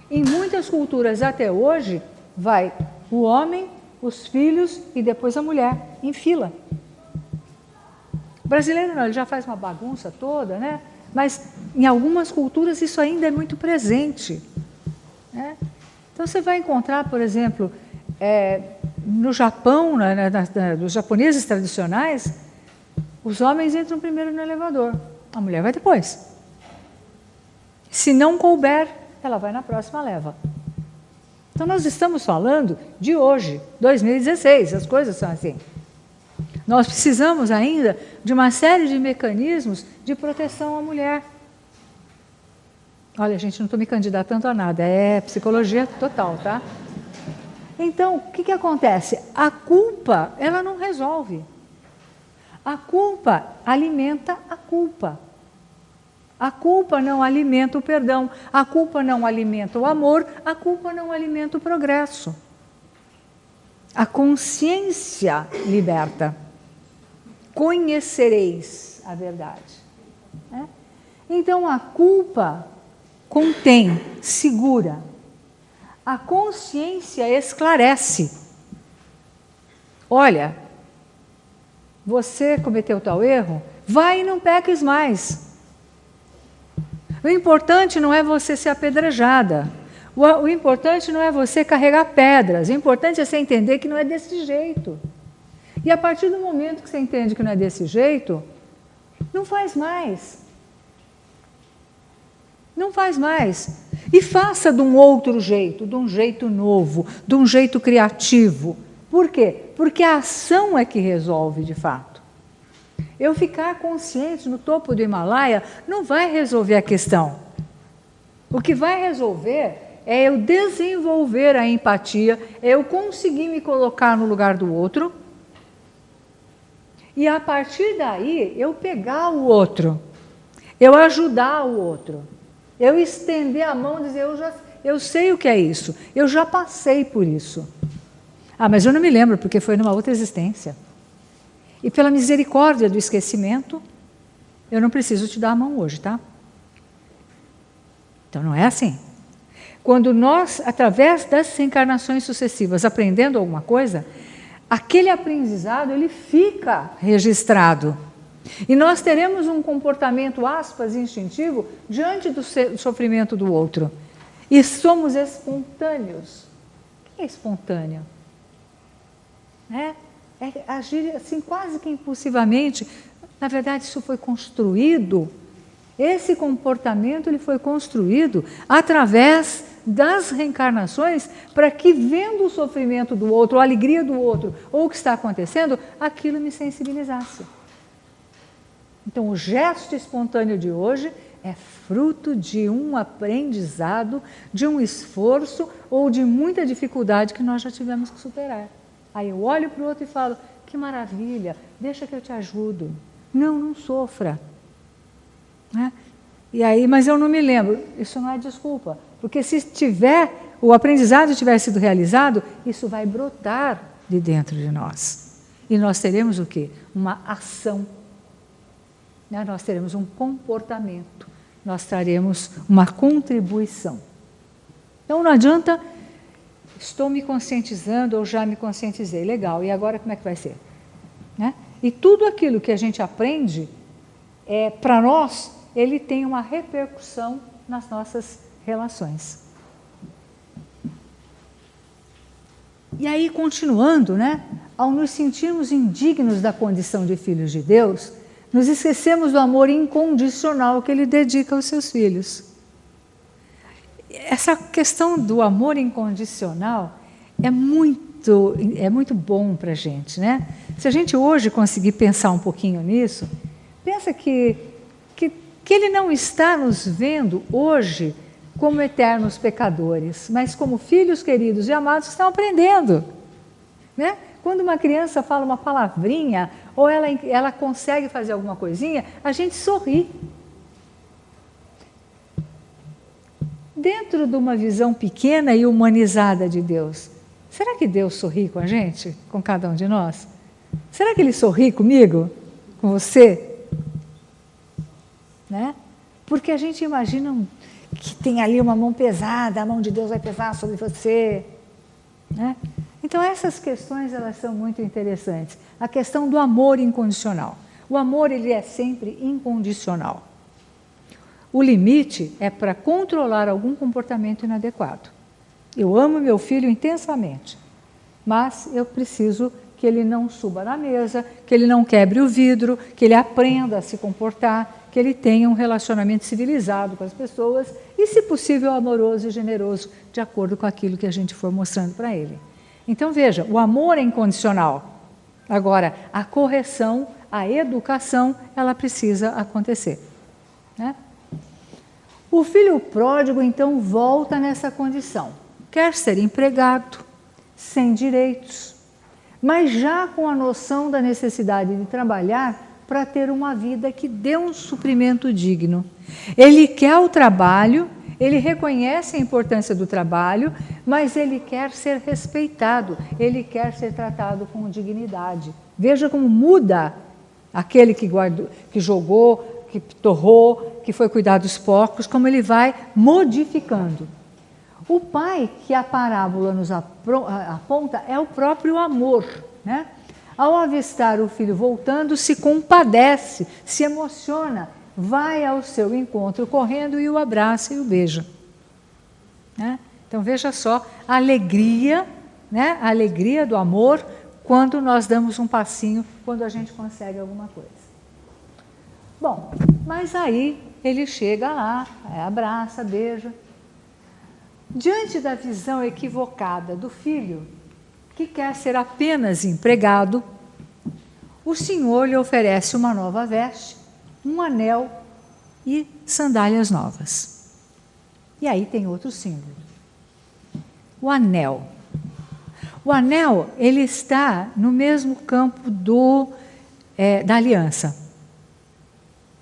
Em muitas culturas até hoje, vai o homem, os filhos e depois a mulher, em fila. O brasileiro não, ele já faz uma bagunça toda, né? Mas em algumas culturas isso ainda é muito presente. Né? Então você vai encontrar, por exemplo, no Japão, dos japoneses tradicionais, os homens entram primeiro no elevador, a mulher vai depois. Se não couber, ela vai na próxima leva. Então nós estamos falando de hoje, 2016, as coisas são assim. Nós precisamos ainda de uma série de mecanismos de proteção à mulher. Olha, gente, não estou me candidatando a nada, é psicologia total, tá? Então, o que acontece? A culpa, ela não resolve. A culpa alimenta a culpa. A culpa não alimenta o perdão, a culpa não alimenta o amor, a culpa não alimenta o progresso. A consciência liberta. Conhecereis a verdade. Né? Então, a culpa contém, segura. A consciência esclarece. Olha, você cometeu tal erro, vai e não peques mais. O importante não é você ser apedrejada. O importante não é você carregar pedras. O importante é você entender que não é desse jeito. E a partir do momento que você entende que não é desse jeito, não faz mais. Não faz mais. E faça de um outro jeito, de um jeito novo, de um jeito criativo. Por quê? Porque a ação é que resolve de fato. Eu ficar consciente no topo do Himalaia não vai resolver a questão. O que vai resolver é eu desenvolver a empatia, é eu conseguir me colocar no lugar do outro e a partir daí eu pegar o outro, eu ajudar o outro, eu estender a mão e dizer, eu sei o que é isso, eu já passei por isso. Ah, mas eu não me lembro porque foi numa outra existência. E pela misericórdia do esquecimento, eu não preciso te dar a mão hoje, tá? Então não é assim. Quando nós, através das encarnações sucessivas, aprendendo alguma coisa, aquele aprendizado ele fica registrado. E nós teremos um comportamento, aspas, instintivo, diante do sofrimento do outro. E somos espontâneos. O que é espontâneo? É agir assim quase que impulsivamente. Na verdade, isso foi construído. Esse comportamento ele foi construído através das reencarnações para que, vendo o sofrimento do outro, a alegria do outro, ou o que está acontecendo, aquilo me sensibilizasse. Então, o gesto espontâneo de hoje é fruto de um aprendizado, de um esforço ou de muita dificuldade que nós já tivemos que superar. Aí eu olho para o outro e falo, que maravilha, deixa que eu te ajudo. Não sofra. Né? E aí, mas eu não me lembro. Isso não é desculpa, porque se o aprendizado tiver sido realizado, isso vai brotar de dentro de nós. E nós teremos o quê? Uma ação. Né? Nós teremos um comportamento. Nós traremos uma contribuição. Então não adianta, estou me conscientizando ou já me conscientizei, legal, e agora como é que vai ser? Né? E tudo aquilo que a gente aprende, para nós, ele tem uma repercussão nas nossas relações. E aí, continuando, né, ao nos sentirmos indignos da condição de filhos de Deus, nos esquecemos do amor incondicional que Ele dedica aos seus filhos. Essa questão do amor incondicional é muito bom para a gente, né? Se a gente hoje conseguir pensar um pouquinho nisso, pensa que Ele não está nos vendo hoje como eternos pecadores, mas como filhos queridos e amados que estão aprendendo. Né? Quando uma criança fala uma palavrinha, ou ela consegue fazer alguma coisinha, a gente sorri. Dentro de uma visão pequena e humanizada de Deus, será que Deus sorri com a gente, com cada um de nós? Será que Ele sorri comigo, com você? Né? Porque a gente imagina que tem ali uma mão pesada, a mão de Deus vai pesar sobre você. Né? Então essas questões elas são muito interessantes. A questão do amor incondicional. O amor ele é sempre incondicional. O limite é para controlar algum comportamento inadequado. Eu amo meu filho intensamente, mas eu preciso que ele não suba na mesa, que ele não quebre o vidro, que ele aprenda a se comportar, que ele tenha um relacionamento civilizado com as pessoas e, se possível, amoroso e generoso, de acordo com aquilo que a gente for mostrando para ele. Então, veja, o amor é incondicional. Agora, a correção, a educação, ela precisa acontecer. Né? O filho pródigo, então, volta nessa condição. Quer ser empregado, sem direitos, mas já com a noção da necessidade de trabalhar para ter uma vida que dê um suprimento digno. Ele quer o trabalho, ele reconhece a importância do trabalho, mas ele quer ser respeitado, ele quer ser tratado com dignidade. Veja como muda aquele que guardou, que jogou, que torrou, que foi cuidar dos porcos, como ele vai modificando. O pai que a parábola nos aponta é o próprio amor, né? Ao avistar o filho voltando, se compadece, se emociona, vai ao seu encontro correndo e o abraça e o beija. Né? Então veja só a alegria, né? A alegria do amor quando nós damos um passinho, quando a gente consegue alguma coisa. Bom, mas aí ele chega lá, abraça, beija. Diante da visão equivocada do filho, que quer ser apenas empregado, o Senhor lhe oferece uma nova veste, um anel e sandálias novas. E aí tem outro símbolo. O anel. O anel, ele está no mesmo campo da aliança.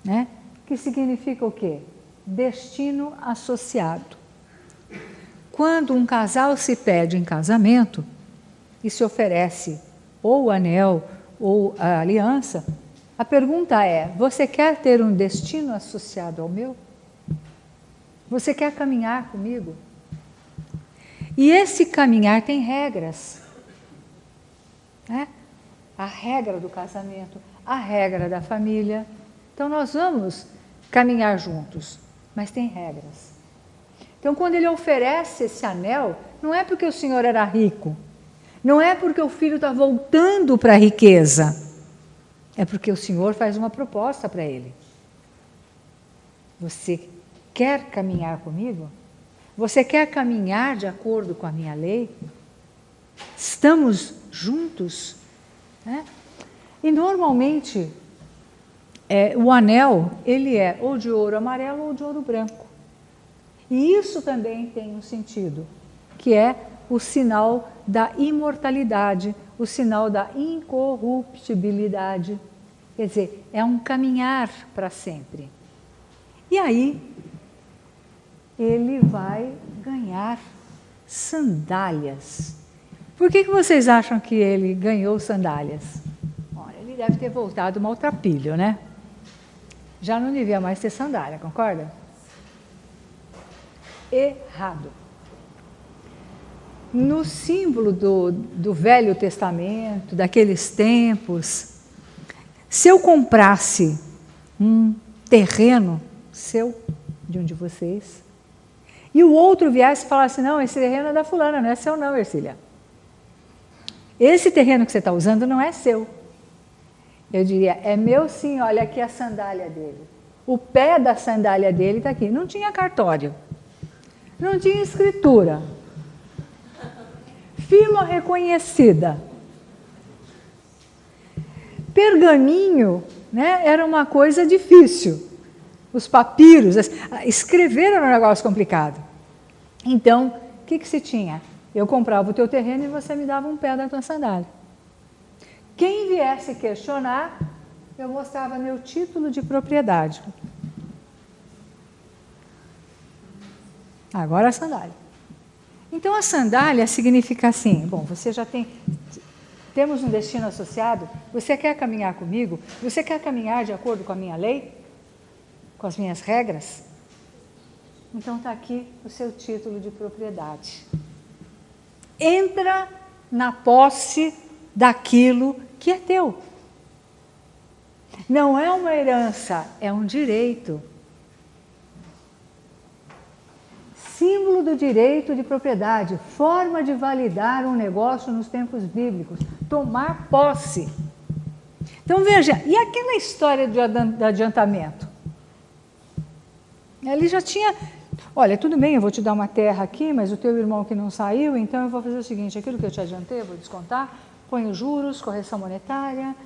Né? Que significa o quê? Destino associado. Quando um casal se pede em casamento e se oferece ou o anel ou a aliança, a pergunta é: você quer ter um destino associado ao meu? Você quer caminhar comigo? E esse caminhar tem regras. né? A regra do casamento, a regra da família. Então, nós vamos caminhar juntos, mas tem regras. Então, quando ele oferece esse anel, não é porque o senhor era rico, não é porque o filho está voltando para a riqueza, é porque o senhor faz uma proposta para ele. Você quer caminhar comigo? Você quer caminhar de acordo com a minha lei? Estamos juntos? Né? E normalmente, o anel, ele é ou de ouro amarelo ou de ouro branco. E isso também tem um sentido, que é o sinal da imortalidade, o sinal da incorruptibilidade. Quer dizer, é um caminhar para sempre. E aí, ele vai ganhar sandálias. Por que vocês acham que ele ganhou sandálias? Olha, ele deve ter voltado maltrapilho, né? Já não devia mais ter sandália, concorda? Errado. No símbolo do Velho Testamento, daqueles tempos, se eu comprasse um terreno seu, de um de vocês, e o outro viesse e falasse, não, esse terreno é da fulana, não é seu não, Ercília. Esse terreno que você está usando não é seu. Eu diria, é meu sim, olha aqui a sandália dele. O pé da sandália dele está aqui. Não tinha cartório, não tinha escritura. Firma reconhecida. Pergaminho, né, era uma coisa difícil. Os papiros, escrever era um negócio complicado. Então, o que se tinha? Eu comprava o teu terreno e você me dava um pé da tua sandália. Quem viesse questionar, eu mostrava meu título de propriedade. Agora a sandália. Então, a sandália significa assim, bom, você já temos um destino associado, você quer caminhar comigo? Você quer caminhar de acordo com a minha lei? Com as minhas regras? Então está aqui o seu título de propriedade. Entra na posse daquilo que é teu. Não é uma herança, é um direito. Símbolo do direito de propriedade, forma de validar um negócio nos tempos bíblicos, tomar posse. Então veja, e aquela história do adiantamento? Ele já tinha, olha, tudo bem, eu vou te dar uma terra aqui, mas o teu irmão que não saiu, então eu vou fazer o seguinte, aquilo que eu te adiantei, eu vou descontar, ponho juros, correção monetária,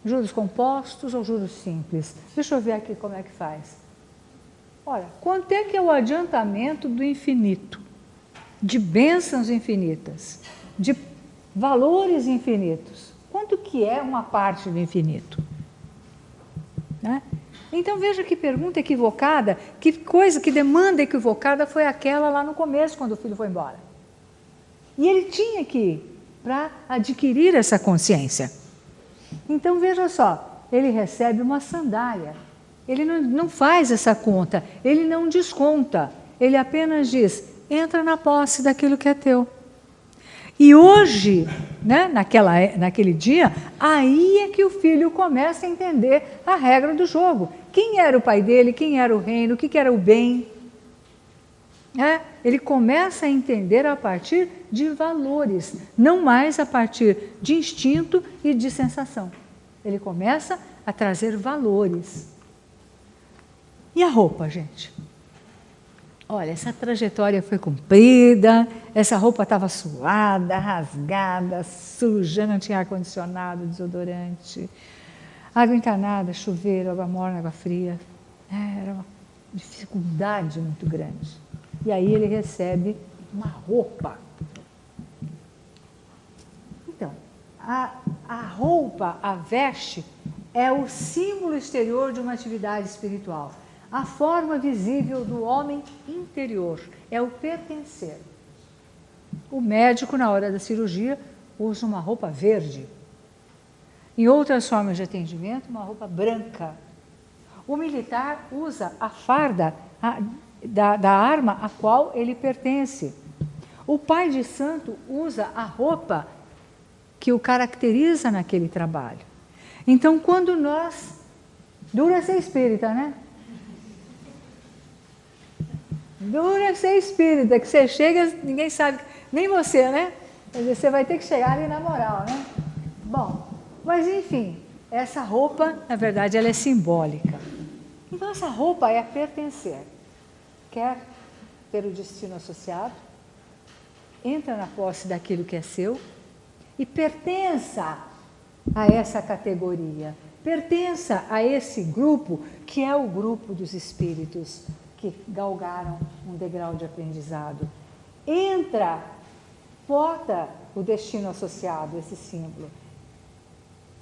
juros compostos ou juros simples. Deixa eu ver aqui como é que faz. Olha, quanto é que é o adiantamento do infinito? De bênçãos infinitas, de valores infinitos. Quanto que é uma parte do infinito? Né? Então veja que pergunta equivocada, que coisa, que demanda equivocada foi aquela lá no começo, quando o filho foi embora. E ele tinha que ir para adquirir essa consciência. Então veja só, ele recebe uma sandália. Ele não faz essa conta, ele não desconta, ele apenas diz, entra na posse daquilo que é teu. E hoje, né, naquele dia, aí é que o filho começa a entender a regra do jogo. Quem era o pai dele, quem era o reino, o que era o bem. Ele começa a entender a partir de valores, não mais a partir de instinto e de sensação. Ele começa a trazer valores. E a roupa, gente? Olha, essa trajetória foi comprida, essa roupa estava suada, rasgada, suja, não tinha ar-condicionado, desodorante, água encanada, chuveiro, água morna, água fria. Era uma dificuldade muito grande. E aí ele recebe uma roupa. Então, a roupa, a veste, é o símbolo exterior de uma atividade espiritual. A forma visível do homem interior é o pertencer. O médico, na hora da cirurgia, usa uma roupa verde. Em outras formas de atendimento, uma roupa branca. O militar usa a farda da arma a qual ele pertence. O pai de santo usa a roupa que o caracteriza naquele trabalho. Então, quando nós... Dura ser espírita, né? Dura ser espírita, que você chega, ninguém sabe, nem você, né? Quer dizer, você vai ter que chegar ali na moral, né? Bom, mas enfim, essa roupa, na verdade, ela é simbólica. Então, essa roupa é pertencer. Quer ter o destino associado, entra na posse daquilo que é seu e pertença a essa categoria, pertença a esse grupo que é o grupo dos espíritos que galgaram um degrau de aprendizado. Entra, bota o destino associado, esse símbolo.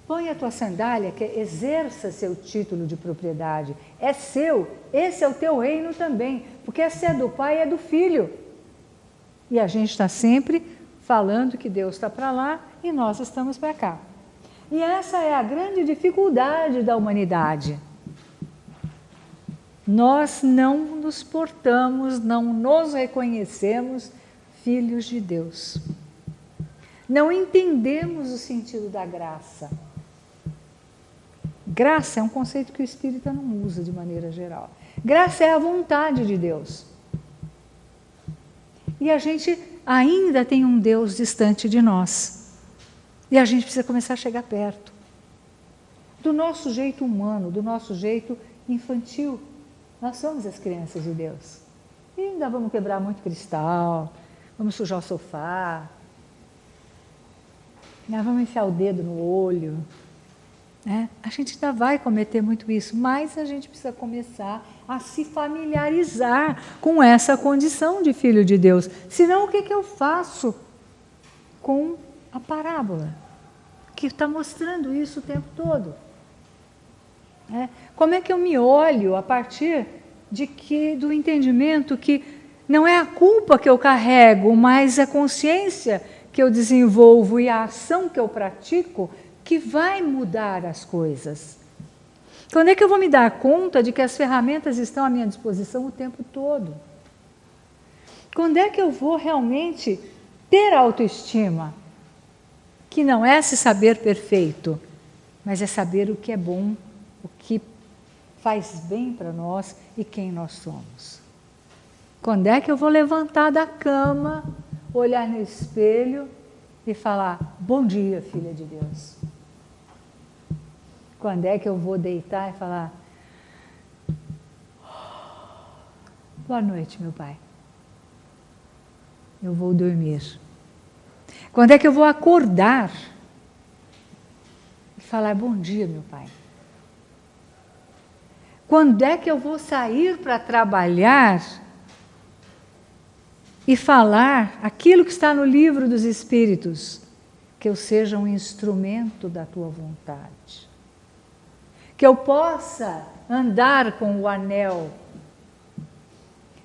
Põe a tua sandália, que exerça seu título de propriedade. É seu, esse é o teu reino também, porque se é do Pai, é do Filho. E a gente está sempre falando que Deus está para lá e nós estamos para cá. E essa é a grande dificuldade da humanidade. Nós não nos portamos, não nos reconhecemos filhos de Deus. Não entendemos o sentido da graça. Graça é um conceito que o espírita não usa de maneira geral. Graça é a vontade de Deus. E a gente ainda tem um Deus distante de nós. E a gente precisa começar a chegar perto. Do nosso jeito humano, do nosso jeito infantil. Nós somos as crianças de Deus. E ainda vamos quebrar muito cristal, vamos sujar o sofá, ainda vamos enfiar o dedo no olho. Né? A gente ainda vai cometer muito isso, mas a gente precisa começar a se familiarizar com essa condição de filho de Deus. Senão, o que eu faço com a parábola? Que está mostrando isso o tempo todo. Como é que eu me olho a partir do entendimento que não é a culpa que eu carrego, mas a consciência que eu desenvolvo e a ação que eu pratico que vai mudar as coisas? Quando é que eu vou me dar conta de que as ferramentas estão à minha disposição o tempo todo? Quando é que eu vou realmente ter autoestima? Que não é se saber perfeito, mas é saber o que é bom, o que faz bem para nós e quem nós somos. Quando é que eu vou levantar da cama, olhar no espelho e falar, bom dia, filha de Deus? Quando é que eu vou deitar e falar, boa noite, meu pai? Eu vou dormir. Quando é que eu vou acordar e falar, bom dia, meu pai? Quando é que eu vou sair para trabalhar e falar aquilo que está no livro dos Espíritos, que eu seja um instrumento da tua vontade, que eu possa andar com o anel,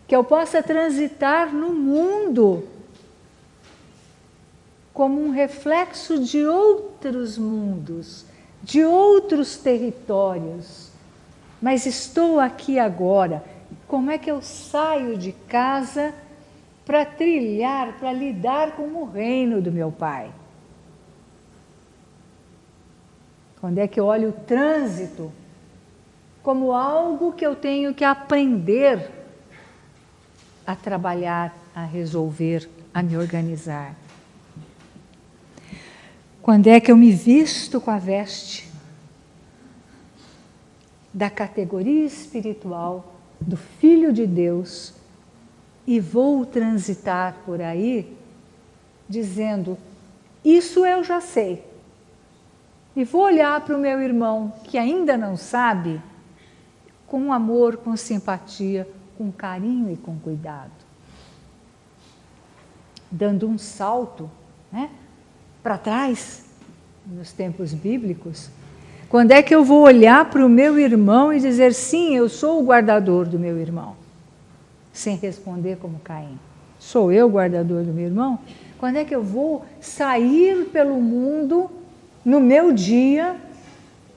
que eu possa transitar no mundo como um reflexo de outros mundos, de outros territórios. Mas estou aqui agora. Como é que eu saio de casa para trilhar, para lidar com o reino do meu Pai? Quando é que eu olho o trânsito como algo que eu tenho que aprender a trabalhar, a resolver, a me organizar? Quando é que eu me visto com a veste da categoria espiritual do Filho de Deus e vou transitar por aí dizendo, isso eu já sei. E vou olhar para o meu irmão que ainda não sabe com amor, com simpatia, com carinho e com cuidado. Dando um salto, para trás, nos tempos bíblicos. Quando é que eu vou olhar para o meu irmão e dizer, sim, eu sou o guardador do meu irmão? Sem responder como Caim. Sou eu o guardador do meu irmão? Quando é que eu vou sair pelo mundo, no meu dia,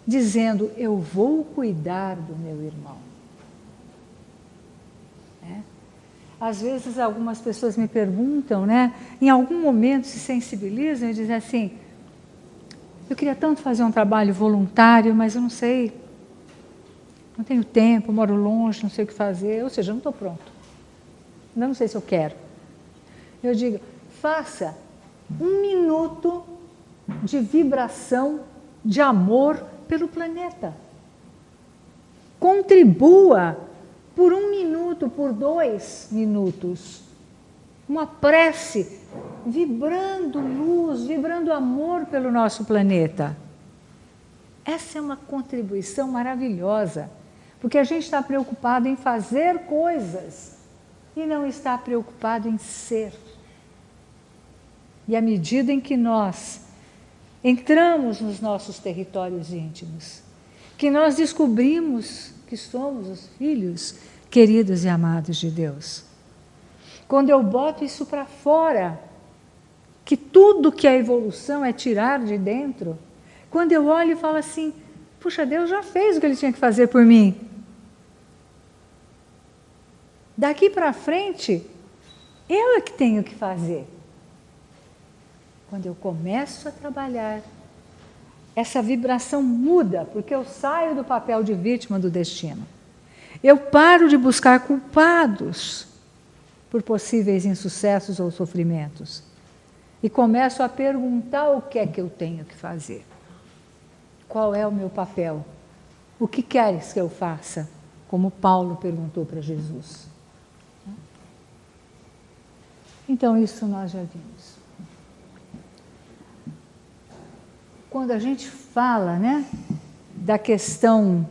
dizendo, eu vou cuidar do meu irmão? Às vezes algumas pessoas me perguntam, em algum momento se sensibilizam e dizem assim, Eu queria tanto fazer um trabalho voluntário, mas eu não sei, não tenho tempo, moro longe, não sei o que fazer, ou seja, não estou pronto. Não sei se eu quero. Eu digo, faça 1 minuto de vibração de amor pelo planeta. Contribua por 1 minuto, por 2 minutos. Uma prece vibrando luz, vibrando amor pelo nosso planeta. Essa é uma contribuição maravilhosa, porque a gente está preocupado em fazer coisas e não está preocupado em ser. E à medida em que nós entramos nos nossos territórios íntimos, que nós descobrimos que somos os filhos queridos e amados de Deus, quando eu boto isso para fora, que tudo que é evolução é tirar de dentro, quando eu olho e falo assim, puxa, Deus já fez o que Ele tinha que fazer por mim. Daqui para frente, eu é que tenho que fazer. Quando eu começo a trabalhar, essa vibração muda, porque eu saio do papel de vítima do destino. Eu paro de buscar culpados por possíveis insucessos ou sofrimentos e começo a perguntar o que é que eu tenho que fazer. Qual é o meu papel? O que queres que eu faça? Como Paulo perguntou para Jesus. Então, isso nós já vimos. Quando a gente fala, né, da questão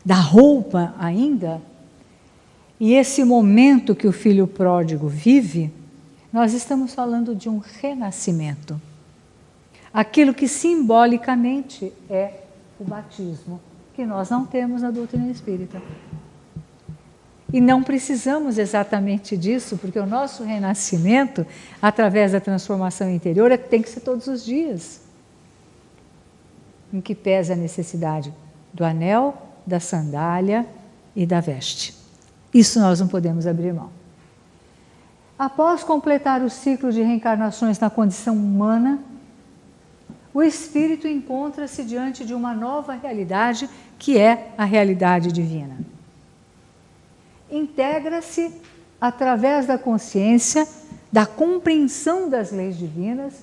da roupa ainda, e esse momento que o filho pródigo vive, nós estamos falando de um renascimento. Aquilo que simbolicamente é o batismo, que nós não temos na doutrina espírita. E não precisamos exatamente disso, porque o nosso renascimento, através da transformação interior, tem que ser todos os dias. Em que pesa a necessidade do anel, da sandália e da veste. Isso nós não podemos abrir mão. Após completar o ciclo de reencarnações na condição humana, o espírito encontra-se diante de uma nova realidade, que é a realidade divina. Integra-se através da consciência, da compreensão das leis divinas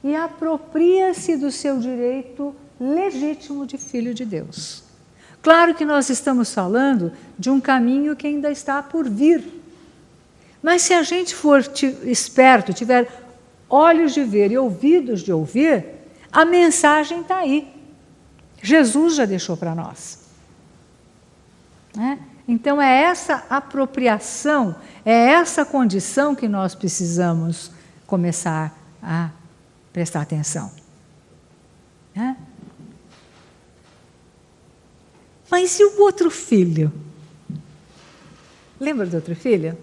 e apropria-se do seu direito legítimo de filho de Deus. Claro que nós estamos falando de um caminho que ainda está por vir. Mas se a gente for esperto, tiver olhos de ver e ouvidos de ouvir, a mensagem está aí. Jesus já deixou para nós. Então é essa apropriação, é essa condição que nós precisamos começar a prestar atenção. Mas e o outro filho? Lembra do outro filho?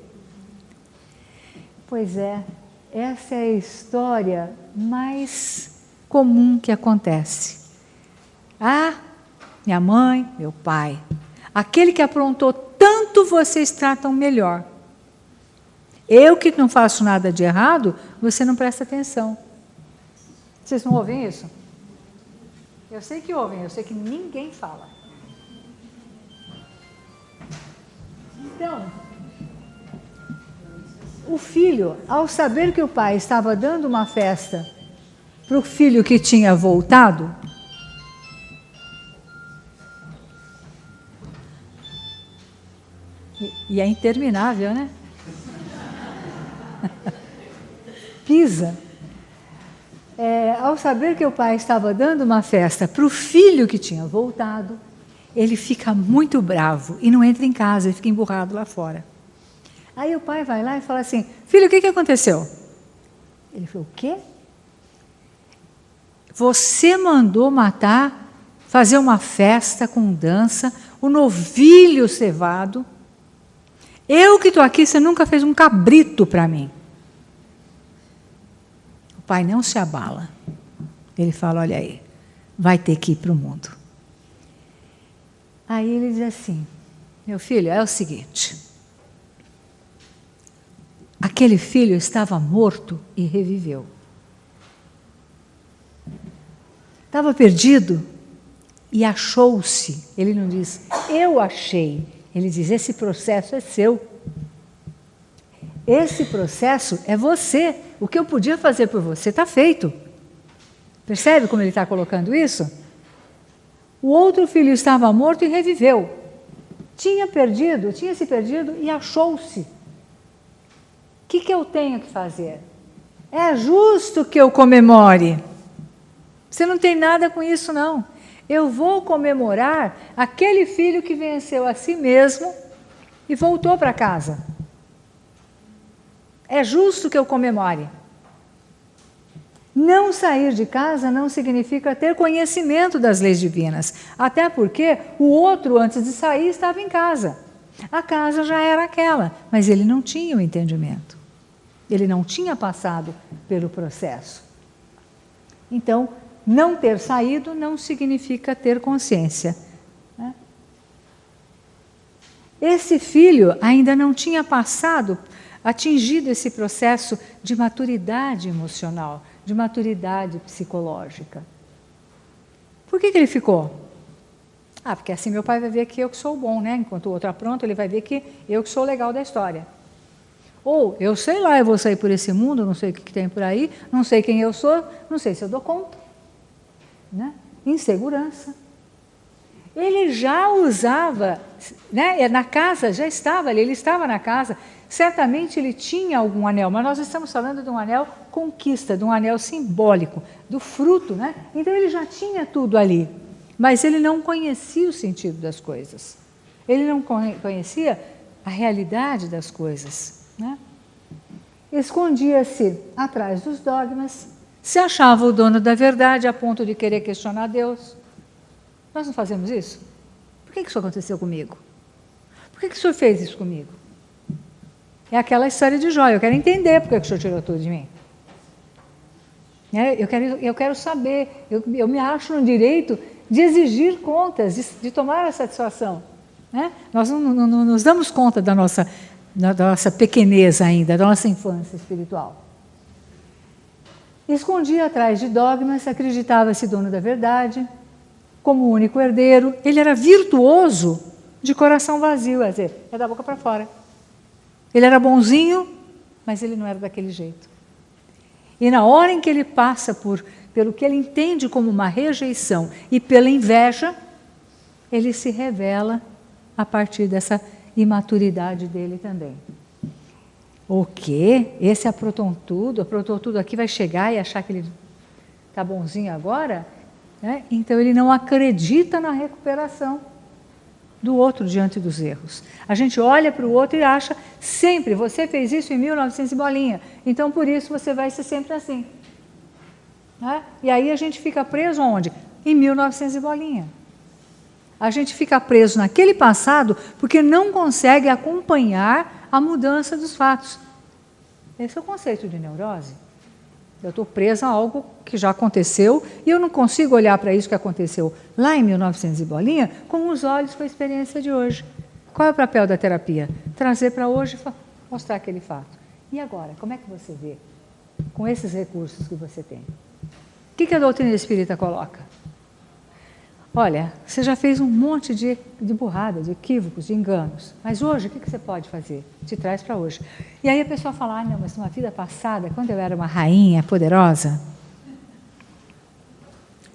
Pois é, essa é a história mais comum que acontece. Minha mãe, meu pai, aquele que aprontou tanto, vocês tratam melhor. Eu que não faço nada de errado, você não presta atenção. Vocês não ouvem isso? Eu sei que ouvem, eu sei que ninguém fala. Então, o filho, ao saber que o pai estava dando uma festa para o filho que tinha voltado, e é interminável, né? Pisa. Ao saber que o pai estava dando uma festa para o filho que tinha voltado, ele fica muito bravo e não entra em casa, ele fica emburrado lá fora. Aí o pai vai lá e fala assim, filho, o que aconteceu? Ele falou, o quê? Você mandou matar, fazer uma festa com dança, o novilho cevado. Eu que estou aqui, você nunca fez um cabrito para mim. O pai não se abala. Ele fala, olha aí, vai ter que ir para o mundo. Aí ele diz assim, meu filho, é o seguinte, aquele filho estava morto e reviveu. Estava perdido e achou-se. Ele não diz, eu achei. Ele diz, esse processo é seu. Esse processo é você. O que eu podia fazer por você está feito. Percebe como ele está colocando isso? O outro filho estava morto e reviveu. Tinha se perdido e achou-se. O que eu tenho que fazer? É justo que eu comemore. Você não tem nada com isso, não. Eu vou comemorar aquele filho que venceu a si mesmo e voltou para casa. É justo que eu comemore. Não sair de casa não significa ter conhecimento das leis divinas, até porque o outro, antes de sair, estava em casa. A casa já era aquela, mas ele não tinha o entendimento. Ele não tinha passado pelo processo. Então, não ter saído não significa ter consciência. Esse filho ainda não tinha atingido esse processo de maturidade emocional, de maturidade psicológica. Por que ele ficou? Porque assim meu pai vai ver que eu que sou bom, né? Enquanto o outro apronta, ele vai ver que eu que sou o legal da história. Ou, eu sei lá, eu vou sair por esse mundo, não sei o que tem por aí, não sei quem eu sou, não sei se eu dou conta. Né? Insegurança. Ele já usava, né? Na casa, já estava ali, ele estava na casa, certamente ele tinha algum anel, mas nós estamos falando de um anel conquista, de um anel simbólico, do fruto, né? Então ele já tinha tudo ali, mas ele não conhecia o sentido das coisas, ele não conhecia a realidade das coisas, né? Escondia-se atrás dos dogmas, se achava o dono da verdade a ponto de querer questionar Deus. Nós não fazemos isso? Por que isso aconteceu comigo? Por que o senhor fez isso comigo? É aquela história de Jó, eu quero entender por que o senhor tirou tudo de mim. Eu quero saber, eu me acho no direito de exigir contas, de tomar a satisfação. Né? Nós não nos damos conta da nossa pequenez ainda, da nossa infância espiritual. Escondia atrás de dogmas, acreditava-se dono da verdade, como único herdeiro. Ele era virtuoso de coração vazio, quer dizer, é da boca para fora. Ele era bonzinho, mas ele não era daquele jeito. E na hora em que ele passa pelo que ele entende como uma rejeição e pela inveja, ele se revela a partir dessa imaturidade dele também. O quê? Esse aprontou tudo aqui, vai chegar e achar que ele está bonzinho agora? Né? Então ele não acredita na recuperação do outro diante dos erros. A gente olha para o outro e acha sempre, você fez isso em 1900 e bolinha, então por isso você vai ser sempre assim. Né? E aí a gente fica preso onde? Em 1900 e bolinha. A gente fica preso naquele passado porque não consegue acompanhar a mudança dos fatos. Esse é o conceito de neurose. Eu estou presa a algo que já aconteceu e eu não consigo olhar para isso que aconteceu lá em 1900 e bolinha com os olhos com a experiência de hoje. Qual é o papel da terapia? Trazer para hoje e mostrar aquele fato. E agora, como é que você vê com esses recursos que você tem? O que a doutrina espírita coloca? Olha, você já fez um monte de burrada, de equívocos, de enganos, mas hoje o que você pode fazer? Te traz para hoje. E aí a pessoa fala, não, mas numa vida passada, quando eu era uma rainha poderosa,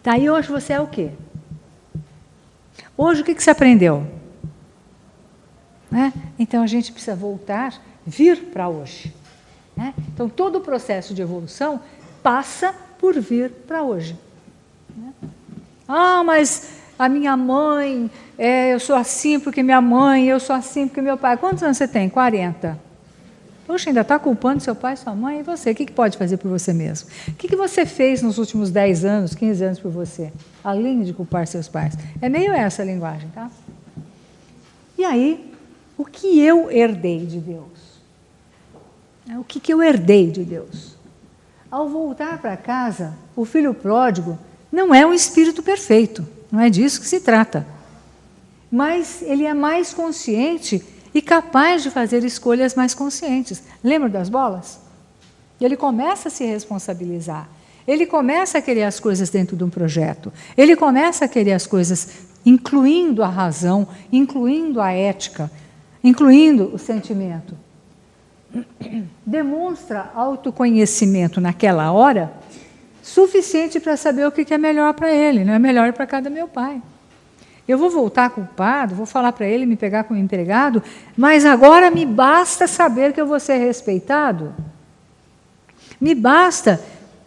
daí hoje você é o quê? Hoje o que você aprendeu? Né? Então a gente precisa voltar, vir para hoje. Né? Então todo o processo de evolução passa por vir para hoje. Né? Mas a minha mãe, eu sou assim porque minha mãe, eu sou assim porque meu pai. Quantos anos você tem? 40. Poxa, ainda está culpando seu pai, sua mãe e você. O que pode fazer por você mesmo? O que você fez nos últimos 10 anos, 15 anos por você? Além de culpar seus pais. É meio essa a linguagem, tá? E aí, o que eu herdei de Deus? O que eu herdei de Deus? Ao voltar para casa, o filho pródigo não é um espírito perfeito, não é disso que se trata. Mas ele é mais consciente e capaz de fazer escolhas mais conscientes. Lembra das bolas? Ele começa a se responsabilizar. ele começa a querer as coisas dentro de um projeto. Ele começa a querer as coisas incluindo a razão, incluindo a ética, incluindo o sentimento. Demonstra autoconhecimento naquela hora suficiente para saber o que é melhor para ele, não é melhor para cada meu pai. Eu vou voltar culpado, vou falar para ele me pegar como empregado, mas agora me basta saber que eu vou ser respeitado. Me basta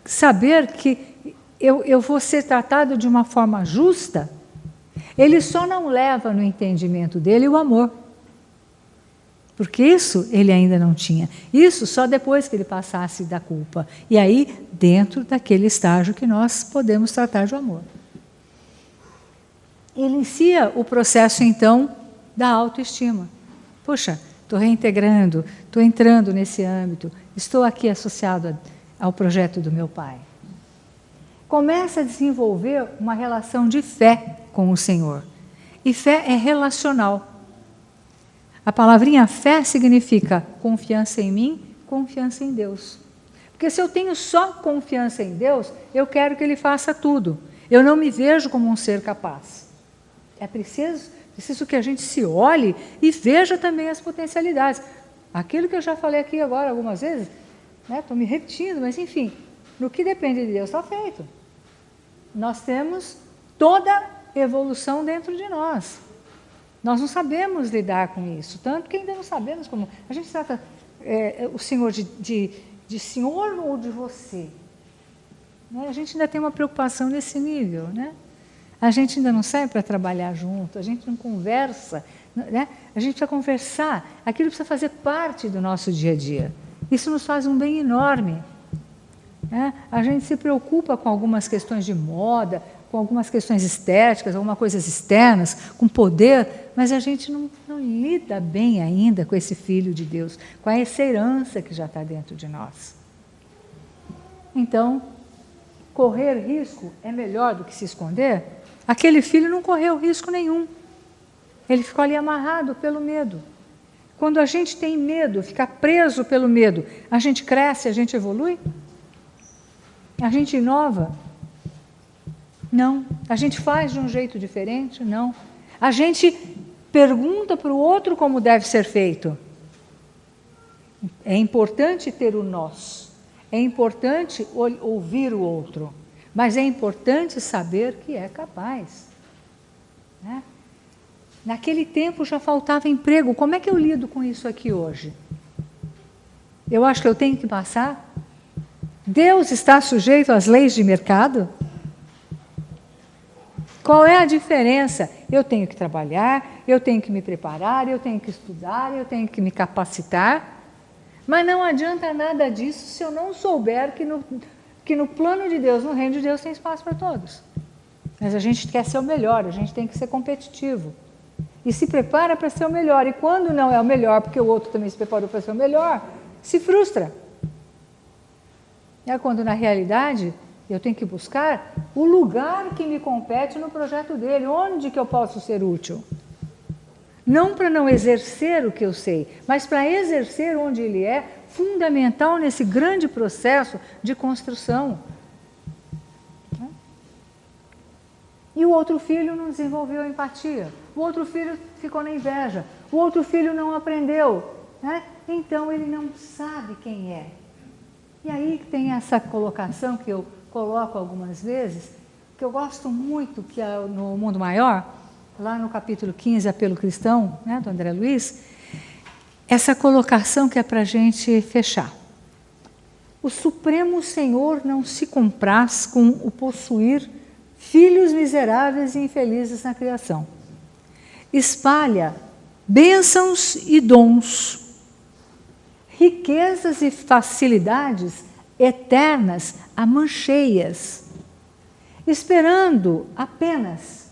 saber que eu vou ser tratado de uma forma justa. Ele só não leva no entendimento dele o amor. Porque isso ele ainda não tinha. Isso só depois que ele passasse da culpa. E aí, dentro daquele estágio que nós podemos tratar de amor. Inicia o processo, então, da autoestima. Puxa, estou reintegrando, estou entrando nesse âmbito, estou aqui associado ao projeto do meu pai. Começa a desenvolver uma relação de fé com o Senhor. E fé é relacional. A palavrinha fé significa confiança em mim, confiança em Deus. Porque se eu tenho só confiança em Deus, eu quero que Ele faça tudo. Eu não me vejo como um ser capaz. É preciso que a gente se olhe e veja também as potencialidades. Aquilo que eu já falei aqui agora algumas vezes, estou me repetindo, mas enfim, no que depende de Deus está feito. Nós temos toda evolução dentro de nós. Nós não sabemos lidar com isso, tanto que ainda não sabemos como... A gente trata o Senhor de Senhor ou de você. Né? A gente ainda tem uma preocupação nesse nível, né? A gente ainda não sai para trabalhar junto, a gente não conversa, né? A gente precisa conversar, aquilo precisa fazer parte do nosso dia a dia. Isso nos faz um bem enorme. Né? A gente se preocupa com algumas questões de moda, com algumas questões estéticas, algumas coisas externas, com poder, mas a gente não lida bem ainda com esse Filho de Deus, com essa herança que já está dentro de nós. Então, correr risco é melhor do que se esconder? Aquele filho não correu risco nenhum. Ele ficou ali amarrado pelo medo. Quando a gente tem medo, fica preso pelo medo, a gente cresce, a gente evolui? A gente inova? Não. A gente faz de um jeito diferente? Não. A gente pergunta para o outro como deve ser feito. É importante ter o nós. É importante ouvir o outro. Mas é importante saber que é capaz. Né? Naquele tempo já faltava emprego. Como é que eu lido com isso aqui hoje? Eu acho que eu tenho que passar? Deus está sujeito às leis de mercado? Qual é a diferença? Eu tenho que trabalhar, eu tenho que me preparar, eu tenho que estudar, eu tenho que me capacitar. Mas não adianta nada disso se eu não souber que no plano de Deus, no reino de Deus, tem espaço para todos. Mas a gente quer ser o melhor, a gente tem que ser competitivo. E se prepara para ser o melhor. E quando não é o melhor, porque o outro também se preparou para ser o melhor, se frustra. É quando, na realidade, eu tenho que buscar o lugar que me compete no projeto dele, onde que eu posso ser útil. Não para não exercer o que eu sei, mas para exercer onde ele é fundamental nesse grande processo de construção. E o outro filho não desenvolveu empatia, o outro filho ficou na inveja, o outro filho não aprendeu, né? Então ele não sabe quem é. E aí tem essa colocação que eu coloco algumas vezes, que eu gosto muito, que é no Mundo Maior, lá no capítulo 15, Apelo Cristão, né, do André Luiz, essa colocação que é para a gente fechar. O Supremo Senhor não se compraz com o possuir filhos miseráveis e infelizes na criação. Espalha bênçãos e dons, riquezas e facilidades eternas a mancheias, esperando apenas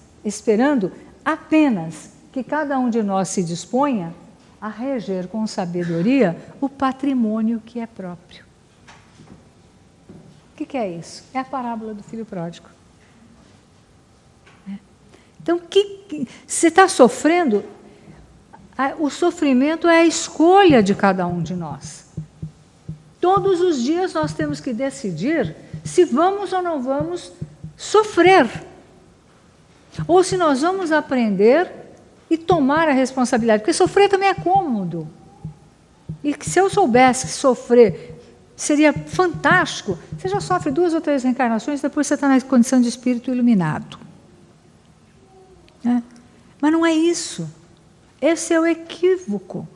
que cada um de nós se disponha a reger com sabedoria o patrimônio que é próprio. O que é isso? É a parábola do filho pródigo. Então, você está sofrendo, o sofrimento é a escolha de cada um de nós. Todos os dias nós temos que decidir se vamos ou não vamos sofrer, ou se nós vamos aprender e tomar a responsabilidade, porque sofrer também é cômodo. E que se eu soubesse que sofrer seria fantástico, você já sofre 2 ou 3 reencarnações, depois você está na condição de espírito iluminado. Mas não é isso. Esse é o equívoco.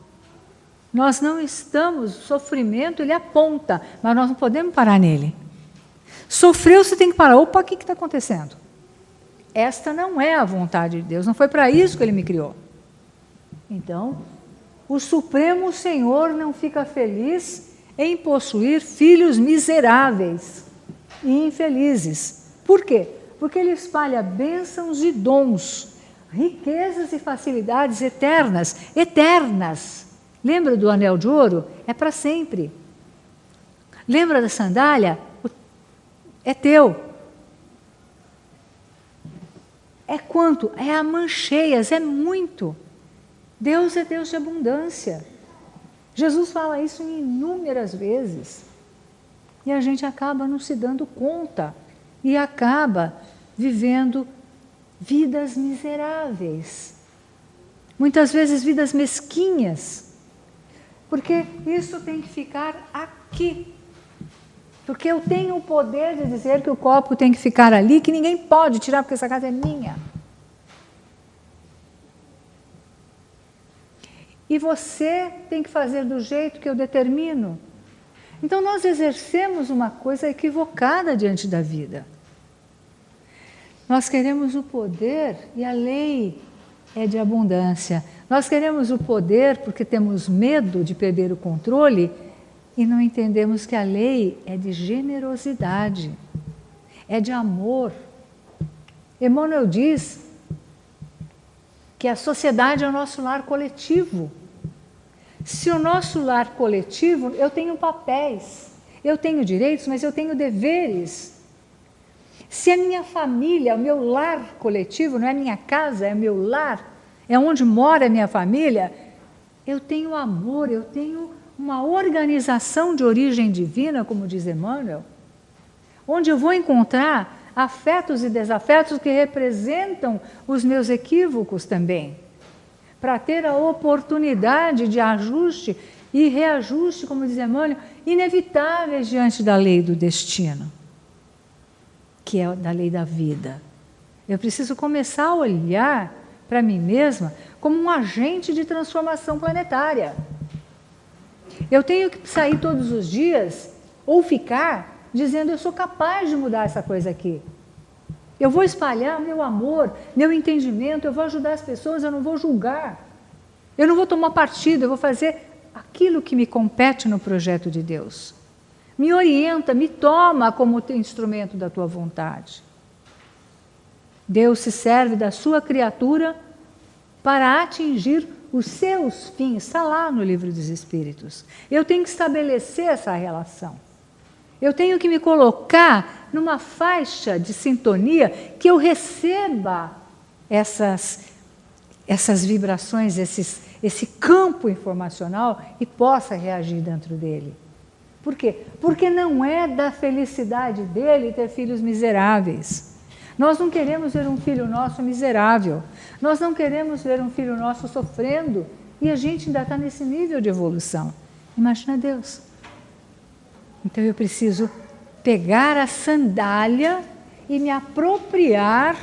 Nós não estamos, o sofrimento ele aponta, mas nós não podemos parar nele. Sofreu, você tem que parar. Opa, o que está acontecendo? Esta não é a vontade de Deus, não foi para isso que Ele me criou. Então, o Supremo Senhor não fica feliz em possuir filhos miseráveis e infelizes. Por quê? Porque Ele espalha bênçãos e dons, riquezas e facilidades eternas, eternas. Lembra do anel de ouro? É para sempre. Lembra da sandália? É teu. É quanto? É a mancheias, é muito. Deus é Deus de abundância. Jesus fala isso inúmeras vezes. E a gente acaba não se dando conta. E acaba vivendo vidas miseráveis. Muitas vezes vidas mesquinhas. Porque isso tem que ficar aqui. Porque eu tenho o poder de dizer que o copo tem que ficar ali, que ninguém pode tirar, porque essa casa é minha. E você tem que fazer do jeito que eu determino. Então nós exercemos uma coisa equivocada diante da vida. Nós queremos o poder e a lei é de abundância. Nós queremos o poder porque temos medo de perder o controle e não entendemos que a lei é de generosidade, é de amor. Emmanuel diz que a sociedade é o nosso lar coletivo. Se o nosso lar coletivo, eu tenho papéis, eu tenho direitos, mas eu tenho deveres. Se a minha família, o meu lar coletivo, não é minha casa, é meu lar, é onde mora a minha família, eu tenho amor, eu tenho uma organização de origem divina, como diz Emmanuel, onde eu vou encontrar afetos e desafetos que representam os meus equívocos também, para ter a oportunidade de ajuste e reajuste, como diz Emmanuel, inevitáveis diante da lei do destino, que é da lei da vida. Eu preciso começar a olhar para mim mesma como um agente de transformação planetária. Eu tenho que sair todos os dias, ou ficar, dizendo eu sou capaz de mudar essa coisa aqui. Eu vou espalhar meu amor, meu entendimento, eu vou ajudar as pessoas, eu não vou julgar. Eu não vou tomar partido, eu vou fazer aquilo que me compete no projeto de Deus. Me orienta, me toma como instrumento da tua vontade. Deus se serve da sua criatura para atingir os seus fins. Está lá no Livro dos Espíritos. Eu tenho que estabelecer essa relação. Eu tenho que me colocar numa faixa de sintonia que eu receba essas vibrações, esse campo informacional e possa reagir dentro dele. Por quê? Porque não é da felicidade dele ter filhos miseráveis. Nós não queremos ver um filho nosso miserável. Nós não queremos ver um filho nosso sofrendo. E a gente ainda está nesse nível de evolução. Imagina Deus. Então eu preciso pegar a sandália e me apropriar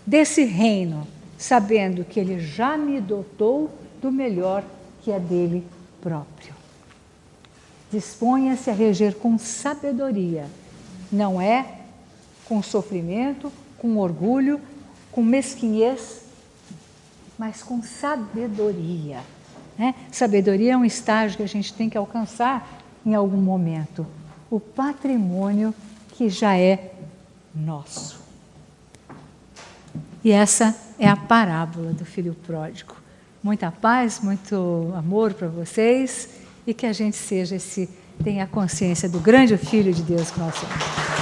desse reino, sabendo que Ele já me dotou do melhor que é dele próprio. Disponha-se a reger com sabedoria, não é com sofrimento, com orgulho, com mesquinhez, mas com sabedoria. Né? Sabedoria é um estágio que a gente tem que alcançar em algum momento. O patrimônio que já é nosso. E essa é a parábola do filho pródigo. Muita paz, muito amor para vocês e que a gente tenha a consciência do grande Filho de Deus que nós somos.